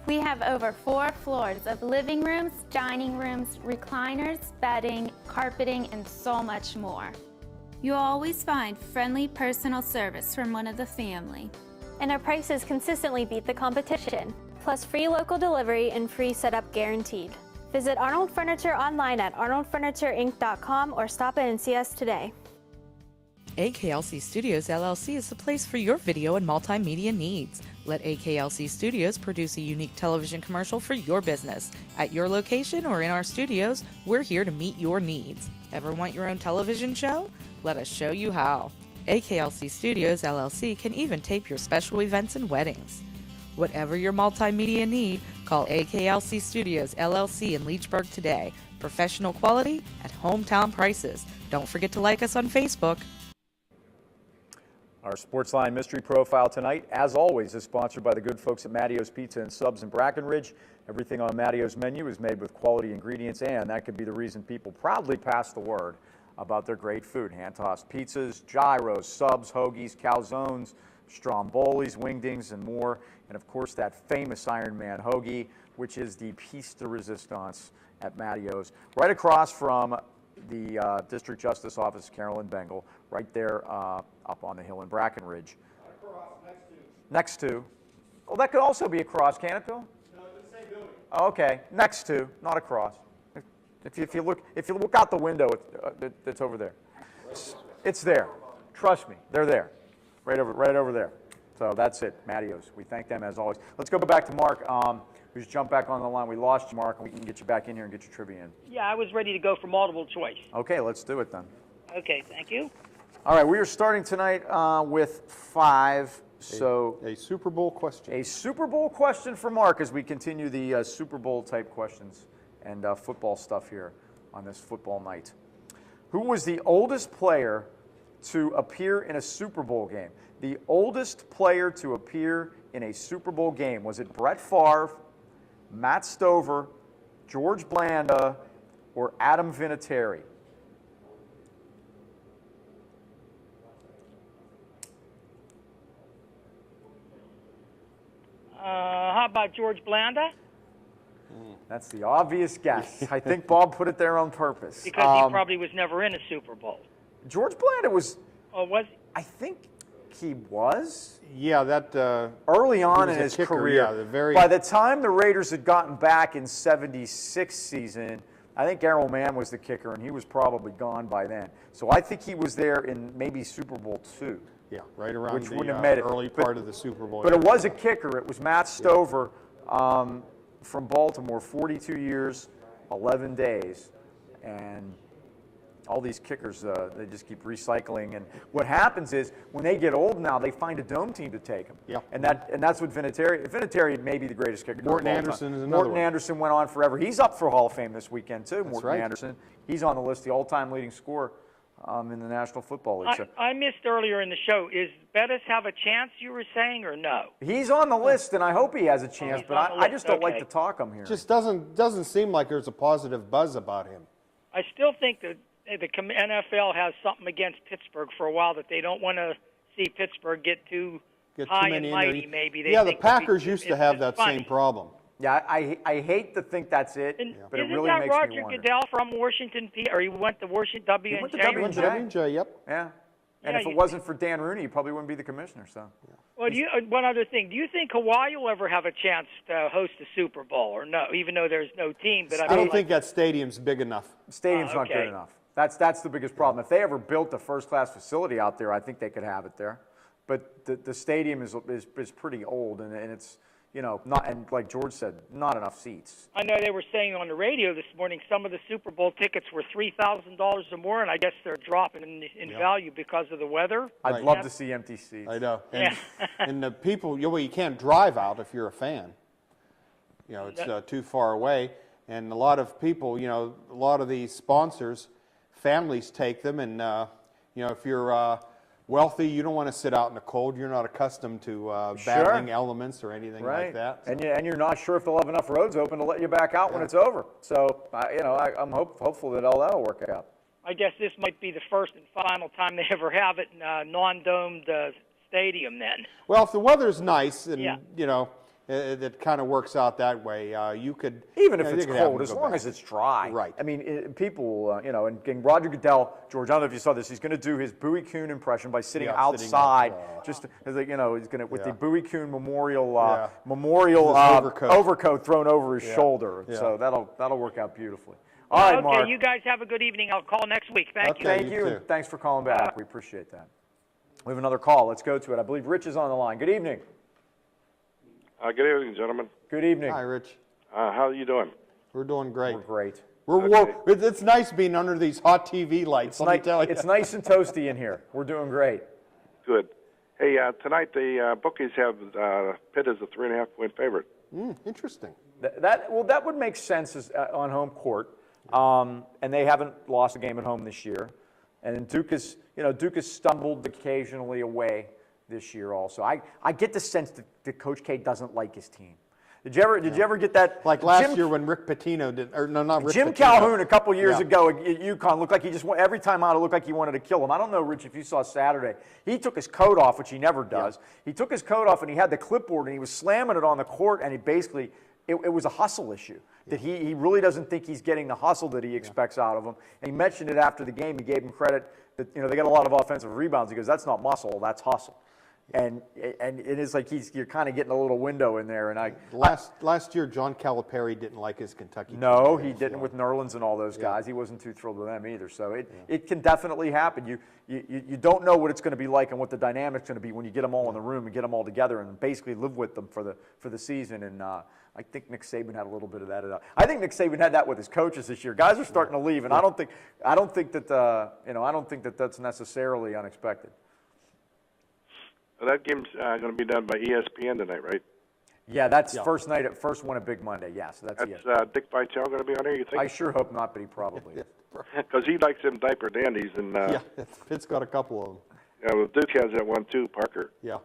We have over 4 floors of living rooms, dining rooms, recliners, bedding, carpeting, and so much more. You'll always find friendly personal service from one of the family. And our prices consistently beat the competition, plus free local delivery and free setup guaranteed. Visit Arnold Furniture online at arnoldfurnitureinc.com or stop in and see us today. AKLC Studios LLC is the place for your video and multimedia needs. Let AKLC Studios produce a unique television commercial for your business. At your location or in our studios, we're here to meet your needs. Ever want your own television show? Let us show you how. AKLC Studios LLC can even tape your special events and weddings. Whatever your multimedia need, call AKLC Studios LLC in Leechburg today. Professional quality at hometown prices. Don't forget to like us on Facebook. Our Sportsline Mystery Profile tonight, as always, is sponsored by the good folks at Mattio's Pizza and Subs in Brackenridge. Everything on Mattio's menu is made with quality ingredients, and that could be the reason people proudly pass the word. about their great food. Hand-tossed pizzas, gyros, subs, hoagies, calzones, strombolis, wingdings, and more. And of course, that famous Iron Man hoagie, which is the piece de resistance at Mattio's, right across from the District Justice Office, Carolyn Bengal, right there up on the hill in Brackenridge. Next to. Well, that could also be across, can it, Bill? No, it's the same building. Oh, okay, next to, not across. If you look out the window, it's over there. It's there. Trust me, they're there, right over there. So that's it, Mattio's. We thank them as always. Let's go back to Mark. We just jumped back on the line. We lost you, Mark, and we can get you back in here and get your trivia in. Yeah, I was ready to go for multiple choice. Okay, let's do it then. Okay, thank you. All right, we are starting tonight with 5. So a Super Bowl question. A Super Bowl question for Mark as we continue the Super Bowl type questions and football stuff here on this football night. Who was the oldest player to appear in a Super Bowl game? The oldest player to appear in a Super Bowl game. Was it Brett Favre, Matt Stover, George Blanda, or Adam Vinatieri? How about George Blanda? That's the obvious guess. I think Bob put it there on purpose. Because he probably was never in a Super Bowl. George Blanda was. Oh, was he? I think he was. Yeah, that early on in his kicker, career. yeah, By the time the Raiders had gotten back in '76 season, I think Errol Mann was the kicker, and he was probably gone by then. So I think he was there in maybe Super Bowl II. Yeah, right around the early part of the Super Bowl. But it was a kicker. It was Matt Stover from Baltimore, 42 years, 11 days. And all these kickers, they just keep recycling. And what happens is when they get old now, they find a dome team to take them. Yeah. And that's what Vinatieri may be the greatest kicker. Morton Anderson is another Morton one. Anderson went on forever. He's up for Hall of Fame this weekend, too, That's Morton right. Anderson. He's on the list, the all-time leading scorer in the National Football League. So I missed earlier in the show. Is Bettis have a chance, you were saying, or no? he's on the list, and I hope he has a chance, but I just don't like to talk him here. Just doesn't seem like there's a positive buzz about him. I still think that the NFL has something against Pittsburgh for a while, that they don't want to see Pittsburgh get too high and mighty, maybe. They yeah, the think Packers used to have that funny. same problem. Yeah, I hate to think that's it, but it Isn't really that makes me Roger wonder. Goodell from Washington, or he went to Washington W&J? He went to W&J. W&J, yep. Yeah. And Yeah, if it wasn't for Dan Rooney, he probably wouldn't be the commissioner. So. Well, one other thing. Do you think Hawaii will ever have a chance to host a Super Bowl, or no? Even though there's no team, but I don't think that stadium's big enough. Stadium's not good enough. That's the biggest problem. If they ever built a first-class facility out there, I think they could have it there. But the stadium is pretty old, and it's not, and like George said, not enough seats. I know they were saying on the radio this morning some of the Super Bowl tickets were $3,000 or more, and I guess they're dropping in value because of the weather. I'd love to see empty seats. I know. And, and the people, you can't drive out if you're a fan. It's too far away. And a lot of people, a lot of these sponsors, families take them, and if you're wealthy, you don't want to sit out in the cold. You're not accustomed to battling elements or anything like that. So. And you're not sure if they'll have enough roads open to let you back out when it's over. So I'm hopeful that all that'll work out. I guess this might be the first and final time they ever have it in a non-domed stadium. Then. Well, if the weather's nice, and it kind of works out that way. You could even if it's cold, as long as it's dry. Right. I mean, people, and Roger Goodell, George, I don't know if you saw this. He's going to do his Bowie Kuhn impression by sitting outside, just he's going to with the Bowie Kuhn memorial overcoat thrown over his shoulder. Yeah. So that'll work out beautifully. All right, Mark. Okay, you guys have a good evening. I'll call next week. Thank you. Thank you, and thanks for calling back. We appreciate that. We have another call. Let's go to it. I believe Rich is on the line. Good evening. Good evening, gentlemen. Good evening. Hi, Rich. How are you doing? We're doing great. We're great. It's nice being under these hot TV lights. It's nice and toasty in here. We're doing great. Good. Hey, tonight the bookies have Pitt as a 3.5-point favorite. Interesting. That would make sense on home court, and they haven't lost a game at home this year. And Duke has stumbled occasionally away this year also. I get the sense that Coach K doesn't like his team. Did you ever get that? Like last year when Rick Pitino did, or no, not Rick Jim Pitino. Calhoun a couple years ago at UConn looked like he just every time out it looked like he wanted to kill him. I don't know, Rich, if you saw Saturday. He took his coat off, which he never does. Yeah. He took his coat off and he had the clipboard and he was slamming it on the court, and he basically it was a hustle issue. That he really doesn't think he's getting the hustle that he expects out of him. And he mentioned it after the game. He gave him credit that they got a lot of offensive rebounds. He goes, that's not muscle, that's hustle. And it is like you're kind of getting a little window in there. And last year, John Calipari didn't like his Kentucky. No, he didn't with Nerlens and all those guys. He wasn't too thrilled with them either. So it can definitely happen. You don't know what it's going to be like and what the dynamic's going to be when you get them all in the room and get them all together and basically live with them for the season. And I think Nick Saban had a little bit of that. I think Nick Saban had that with his coaches this year. Guys are starting to leave, and I don't think that that's necessarily unexpected. Well, that game's going to be done by ESPN tonight, right? Yeah, that's first night at First One, a big Monday. Yeah, so that's Dick Vitale going to be on there, you think? I sure hope not, but he probably is. Because he likes them diaper dandies. And, Pitt's got a couple of them. Yeah, well, Duke has that one too, Parker. Yeah,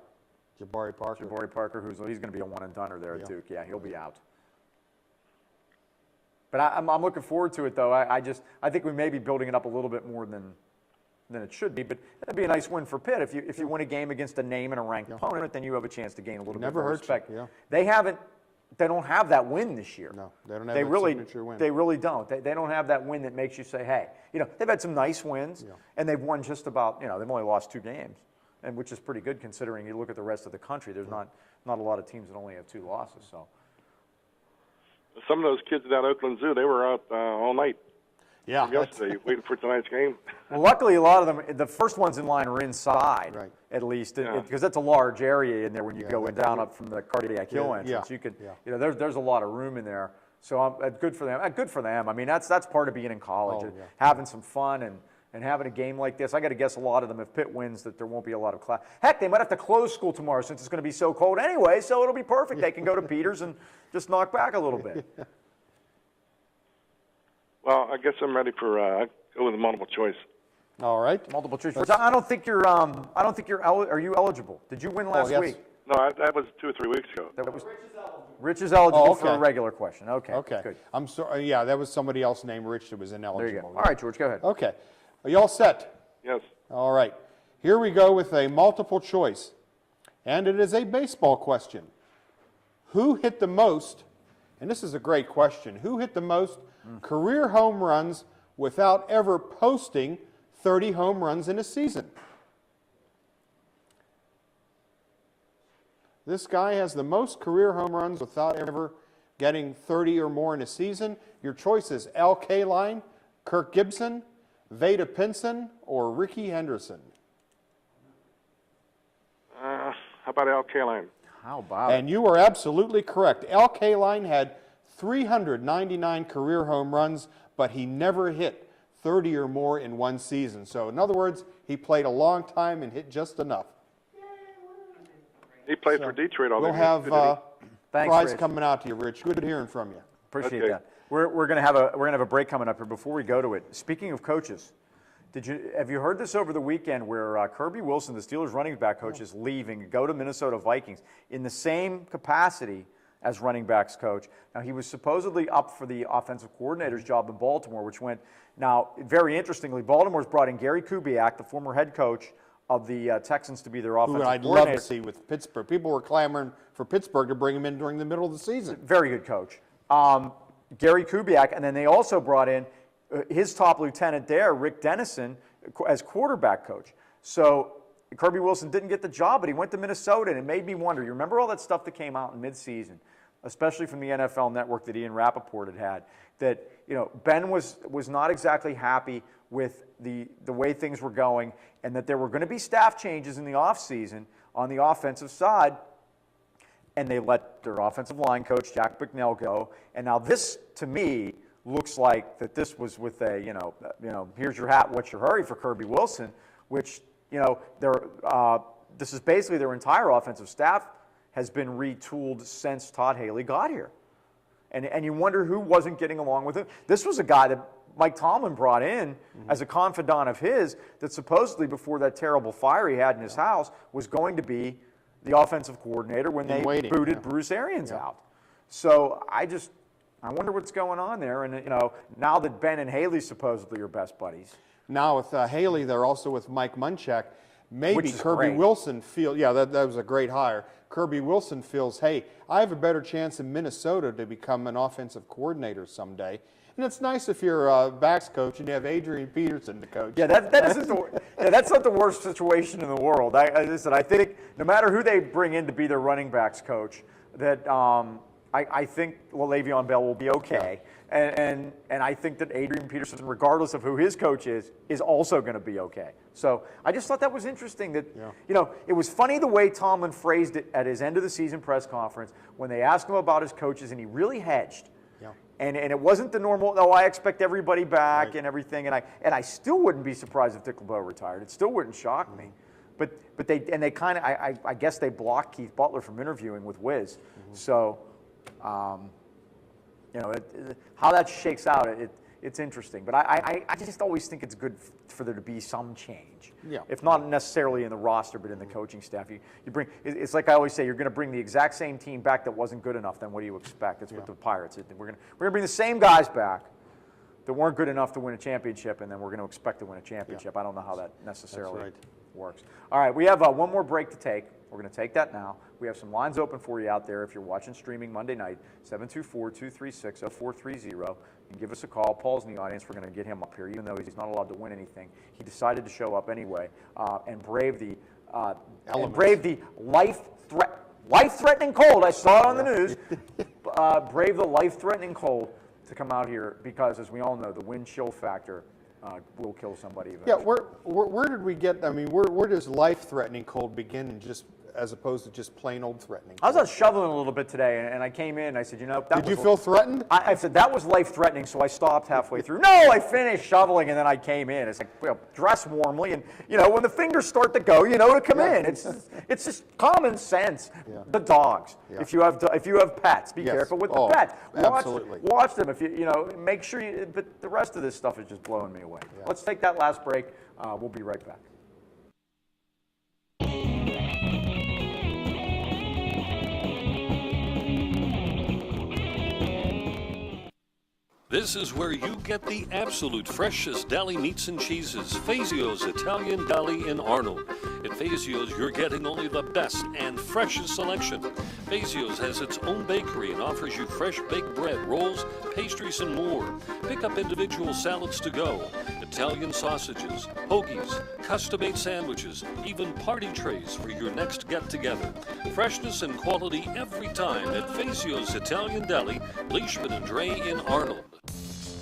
Jabari Parker. Jabari Parker, he's going to be a one-and-doner there at Duke. Yeah, he'll be out. But I'm looking forward to it, though. I think we may be building it up a little bit more than it should be, but that'd be a nice win for Pitt. If you win a game against a name and a ranked opponent, then you have a chance to gain a little bit more respect. Yeah. They don't have that win this year. No, they don't have that signature win. They really don't. They don't have that win that makes you say, hey, they've had some nice wins, and they've won just about, they've only lost 2 games, and which is pretty good considering you look at the rest of the country. There's not a lot of teams that only have 2 losses. So some of those kids down at Oakland Zoo, they were out all night. Yeah. Yesterday, waiting for tonight's game. Well, luckily, a lot of them, the first ones in line are inside, at least, because that's a large area in there when you go down up from the cardiac hill entrance. You could, there's a lot of room in there. So good for them. Good for them. I mean, that's part of being in college, having some fun and having a game like this. I got to guess a lot of them, if Pitt wins, that there won't be a lot of class. Heck, they might have to close school tomorrow since it's going to be so cold anyway. So it'll be perfect. They can go to Peters and just knock back a little bit. Well, I guess I'm ready for go with multiple choice. All right. Multiple choice. I don't think you're. Are you eligible? Did you win last week? No, that was 2 or 3 weeks ago. Rich is eligible for a regular question. Okay. Good. I'm sorry. Yeah, that was somebody else named Rich that was ineligible. There you go. All right, George, go ahead. Okay. Are you all set? Yes. All right. Here we go with a multiple choice, and it is a baseball question. Who hit the most? And this is a great question. Who hit the most career home runs without ever posting 30 home runs in a season? This guy has the most career home runs without ever getting 30 or more in a season. Your choices: Al Kaline, Kirk Gibson, Vada Pinson, or Ricky Henderson. How about Al Kaline? How about And you are absolutely correct. Al Kaline had 399 career home runs, but he never hit 30 or more in one season. So in other words, he played a long time and hit just enough. He played for Detroit all We'll that. have prize Rich. coming out to you, Rich. Good hearing from you. Appreciate that. We're gonna have a break coming up here. Before we go to it, speaking of coaches, have you heard this over the weekend where Kirby Wilson, the Steelers running back coach, is leaving to go to Minnesota Vikings in the same capacity as running backs coach? Now, he was supposedly up for the offensive coordinator's job in Baltimore, which went. Now, very interestingly, Baltimore's brought in Gary Kubiak, the former head coach of the Texans, to be their offensive coordinator. Who I'd love to see with Pittsburgh. People were clamoring for Pittsburgh to bring him in during the middle of the season. Very good coach. Gary Kubiak, and then they also brought in his top lieutenant there, Rick Dennison, as quarterback coach. So Kirby Wilson didn't get the job, but he went to Minnesota, and it made me wonder. You remember all that stuff that came out in midseason, especially from the NFL Network that Ian Rappaport had, that Ben was not exactly happy with the way things were going, and that there were going to be staff changes in the offseason on the offensive side, and they let their offensive line coach, Jack Bicknell, go. And now this, to me, looks like that this was with a, here's your hat, what's your hurry for Kirby Wilson, which, this is basically their entire offensive staff has been retooled since Todd Haley got here. And you wonder who wasn't getting along with him. This was a guy that Mike Tomlin brought in as a confidant of his that supposedly before that terrible fire he had in his house was going to be the offensive coordinator when they booted Bruce Arians out. So I wonder what's going on there. And, now that Ben and Haley supposedly are best buddies. Now with Haley, they're also with Mike Munchak. Maybe Kirby great. Wilson feels, that was a great hire. Kirby Wilson feels, hey, I have a better chance in Minnesota to become an offensive coordinator someday. And it's nice if you're a backs coach and you have Adrian Peterson to coach. Yeah, that's not the worst situation in the world. I think no matter who they bring in to be their running backs coach, that I think Le'Veon Bell will be okay. And I think that Adrian Peterson, regardless of who his coach is also going to be okay. So I just thought that was interesting that, it was funny the way Tomlin phrased it at his end of the season press conference when they asked him about his coaches, and he really hedged. Yeah. And it wasn't the normal, I expect everybody back and everything. And I still wouldn't be surprised if Dick LeBeau retired. It still wouldn't shock me. But they kind of, I guess they blocked Keith Butler from interviewing with Wiz. So, how that shakes out, it's interesting. But I just always think it's good for there to be some change. Yeah. If not necessarily in the roster, but in the coaching staff. You bring, it's like I always say, you're going to bring the exact same team back that wasn't good enough, then what do you expect? It's with the Pirates. We're going to bring the same guys back that weren't good enough to win a championship, and then we're going to expect to win a championship. I don't know how that necessarily works. All right, we have one more break to take. We're going to take that now. We have some lines open for you out there if you're watching streaming Monday night, 724-236-0430. You can give us a call. Paul's in the audience. We're going to get him up here, even though he's not allowed to win anything. He decided to show up anyway and brave the life-threatening cold. I saw it on the news. Brave the life-threatening cold to come out here because, as we all know, the wind chill factor will kill somebody eventually. Yeah, where did we get, where does life-threatening cold begin and just as opposed to just plain old threatening? I was out shoveling a little bit today, and I came in and I said, Did you feel threatened? I said, that was life-threatening, so I stopped halfway through. No, I finished shoveling, and then I came in. It's like, dress warmly, and, when the fingers start to go, to come in. It's just common sense. Yeah. The dogs. Yeah. If you have pets, be careful with the pets. Watch them. If make sure you, but the rest of this stuff is just blowing me away. Yeah. Let's take that last break. We'll be right back. This is where you get the absolute freshest deli meats and cheeses. Fazio's Italian Deli in Arnold. At Fazio's, you're getting only the best and freshest selection. Fazio's has its own bakery and offers you fresh baked bread, rolls, pastries, and more. Pick up individual salads to go, Italian sausages, hoagies, custom-made sandwiches, even party trays for your next get-together. Freshness and quality every time at Fazio's Italian Deli, Leishman and Dre in Arnold.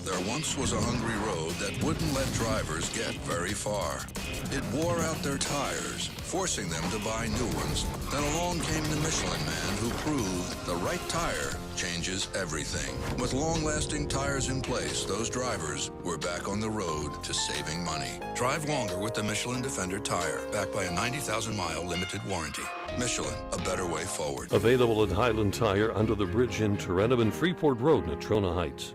There once was a hungry road that wouldn't let drivers get very far. It wore out their tires, forcing them to buy new ones. Then along came the Michelin Man who proved the right tire changes everything. With long-lasting tires in place, those drivers were back on the road to saving money. Drive longer with the Michelin Defender tire, backed by a 90,000-mile limited warranty. Michelin, a better way forward. Available at Highland Tire under the bridge in Tarentum and Freeport Road in Natrona Heights.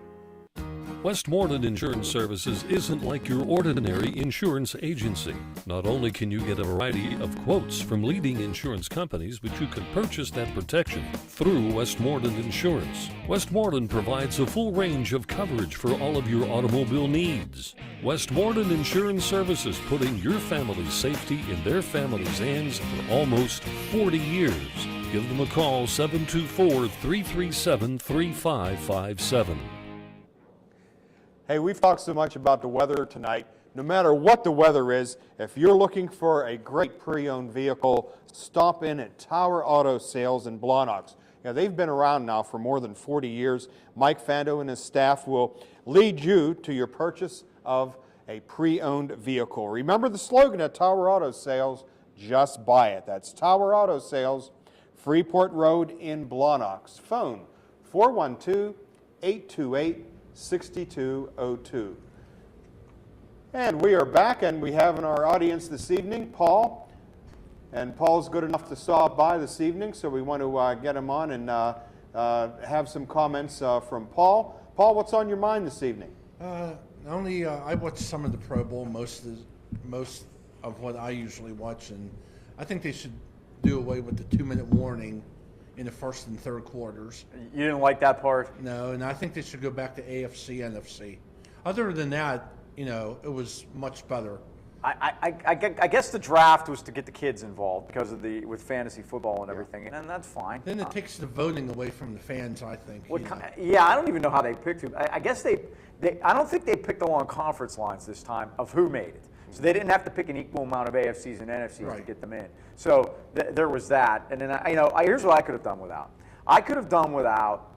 Westmoreland Insurance Services isn't like your ordinary insurance agency. Not only can you get a variety of quotes from leading insurance companies, but you can purchase that protection through Westmoreland Insurance. Westmoreland provides a full range of coverage for all of your automobile needs. Westmoreland Insurance Services, putting your family's safety in their family's hands for almost 40 years. Give them a call, 724-337-3557. Hey, we've talked so much about the weather tonight. No matter what the weather is, if you're looking for a great pre-owned vehicle, stop in at Tower Auto Sales in Blawnox. They've been around now for more than 40 years. Mike Fando and his staff will lead you to your purchase of a pre-owned vehicle. Remember the slogan at Tower Auto Sales, just buy it. That's Tower Auto Sales, Freeport Road in Blawnox. Phone 412-828-6202. And we are back, and we have in our audience this evening Paul. And Paul's good enough to stop by this evening, so we want to get him on and have some comments from Paul. Paul, what's on your mind this evening? I watched some of the Pro Bowl, most of what I usually watch, and I think they should do away with the 2-minute warning in the first and third quarters. You didn't like that part? No, and I think they should go back to AFC, NFC. Other than that, it was much better. I guess the draft was to get the kids involved because of with fantasy football and everything, and that's fine. Then it takes the voting away from the fans, I think. Yeah, I don't even know how they picked who. I guess I don't think they picked along conference lines this time of who made it. So they didn't have to pick an equal amount of AFCs and NFCs to get them in. So there was that. And then, here's what I could have done without. I could have done without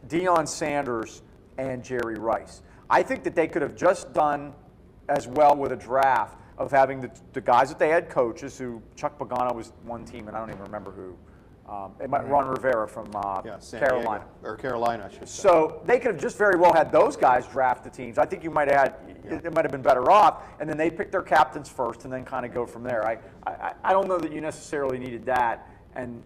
Deion Sanders and Jerry Rice. I think that they could have just done as well with a draft of having the guys that they had coaches who Chuck Pagano was one team, and I don't even remember who. Ron Rivera from Carolina. Or Carolina, I should say. So they could have just very well had those guys draft the teams. I think you might have it might have been better off, and then they pick their captains first and then kind of go from there. I don't know that you necessarily needed that, and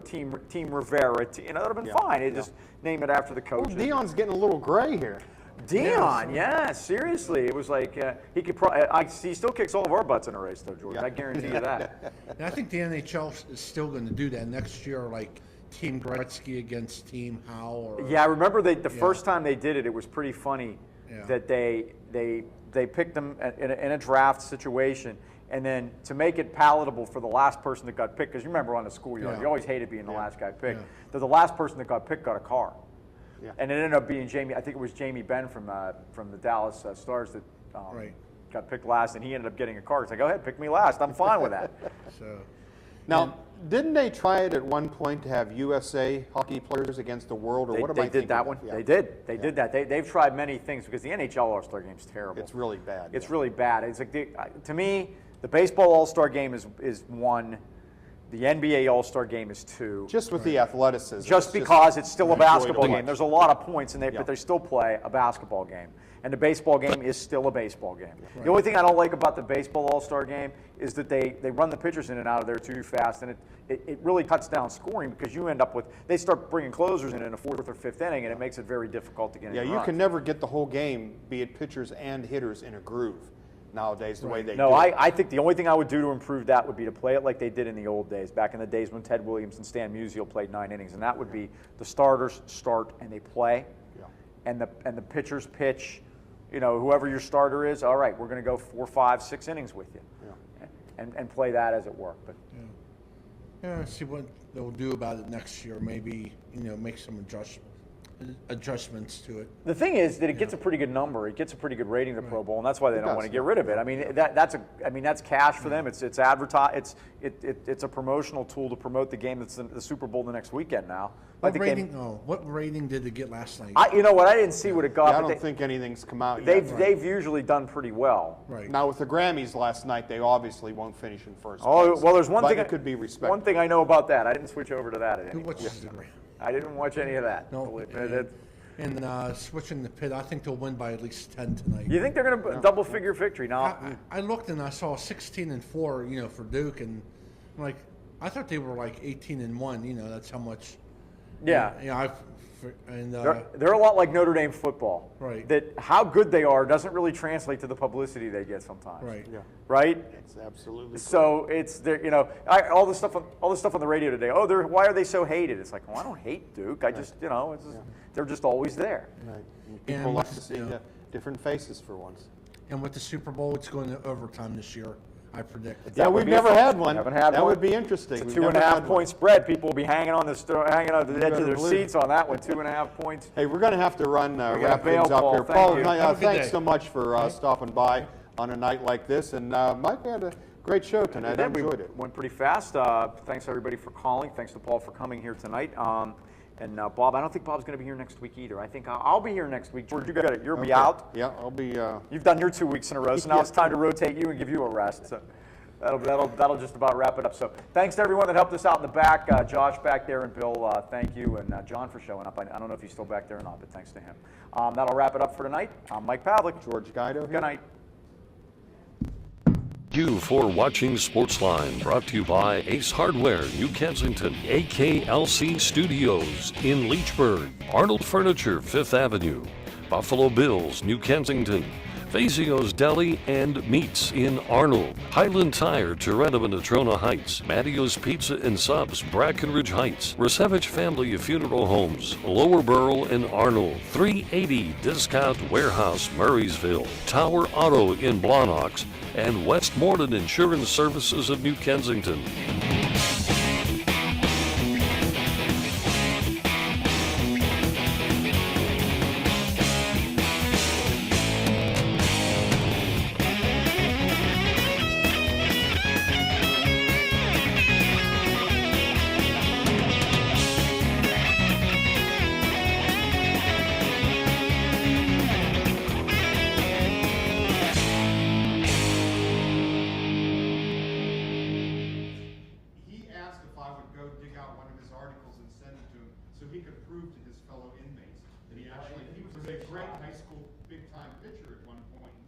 Team Rivera, that would have been fine. Just name it after the coach. Well, Deion's getting a little gray here. Deion, yeah, seriously. It was like he could he still kicks all of our butts in a race, though, George. I guarantee you that. And I think the NHL is still going to do that next year, like Team Gretzky against Team Howe. Yeah, I remember the first time they did it. It was pretty funny that they picked them in a draft situation, and then to make it palatable for the last person that got picked, because you remember on the schoolyard, you always hated being the last guy picked. The last person that got picked got a car. Yeah. And it ended up being Jamie. I think it was Jamie Benn from the Dallas Stars that got picked last, and he ended up getting a car. It's like, go ahead, pick me last. I'm fine with that. Now, didn't they try it at one point to have USA hockey players against the world, or what am I thinking? They did that one. Yeah. They did. They did that. They've tried many things because the NHL All-Star Game is terrible. It's really bad. It's really bad. It's like to me, the baseball All-Star Game is one. The NBA All-Star Game is two. Just with the athleticism. Just because it's still a basketball game. There's a lot of points in there, but they still play a basketball game. And the baseball game is still a baseball game. Right. The only thing I don't like about the baseball All-Star Game is that they run the pitchers in and out of there too fast, and it really cuts down scoring because you end up with, they start bringing closers in a fourth or fifth inning, and it makes it very difficult to get in. Yeah, you can never get the whole game, be it pitchers and hitters, in a groove nowadays the way they do. No, I think the only thing I would do to improve that would be to play it like they did in the old days, back in the days when Ted Williams and Stan Musial played 9 innings, and that would be the starters start and they play, and the pitchers pitch, whoever your starter is, all right, we're going to go 4, 5, 6 innings with you, and play that as it were. But see what they'll do about it next year. Maybe make some adjustments to it. The thing is that it gets a pretty good number. It gets a pretty good rating, the Pro Bowl, and that's why they don't want to get rid of it. I mean, that's cash for them. It's it's a promotional tool to promote the game. That's the Super Bowl the next weekend now. What rating did it get last night? I didn't see what it got. I don't think anything's come out yet. They've usually done pretty well. Right. Now with the Grammys last night, they obviously won't finish in first place. Oh well, there's one thing it could be respected. One thing I know about that. I didn't switch over to that. Who watches the Grammys? I didn't watch any of that. No. And switching the pit, I think they'll win by at least 10 tonight. You think they're going to double-figure victory? Now, I looked and I saw 16-4, for Duke, and I'm like, I thought they were like 18-1. That's how much. Yeah. They're a lot like Notre Dame football. Right. That how good they are doesn't really translate to the publicity they get sometimes. Right. Yeah. Right. It's absolutely. So it's all the stuff on the radio today. Oh, why are they so hated? It's like, well, I don't hate Duke. I just they're just always there. Right. People like to see different faces for once. And with the Super Bowl, it's going to overtime this year, I predict. Yeah, we've never had one. Haven't had that one. Would be interesting. It's a 2.5 point spread. People will be hanging on the edge of their seats on that one. 2.5 points. Hey, we're going to have to wrap things up here. Paul, thanks so much for stopping by on a night like this. And Mike, we had a great show tonight. I enjoyed it. Went pretty fast. Thanks everybody for calling. Thanks to Paul for coming here tonight. And Bob, I don't think Bob's going to be here next week either. I think I'll be here next week. George, you'll be out. Yeah, I'll be. You've done your 2 weeks in a row, so now it's time to rotate you and give you a rest. So that'll just about wrap it up. So thanks to everyone that helped us out in the back. Josh back there and Bill, thank you, and John for showing up. I don't know if he's still back there or not, but thanks to him. That'll wrap it up for tonight. I'm Mike Pavlik. George Guido. Good night. Thank you for watching Sportsline, brought to you by Ace Hardware, New Kensington, AKLC Studios in Leechburg, Arnold Furniture, 5th Avenue, Buffalo Bills, New Kensington, Fazio's Deli and Meats in Arnold, Highland Tire, Toretto and Natrona Heights, Mattio's Pizza and Subs, Brackenridge Heights, Resevich Family Funeral Homes, Lower Burl and Arnold, 380 Discount Warehouse, Murraysville, Tower Auto in Blawnox, and Westmoreland Insurance Services of New Kensington. He asked if I would go dig out one of his articles and send it to him so he could prove to his fellow inmates that he was a great high school big-time pitcher at one point in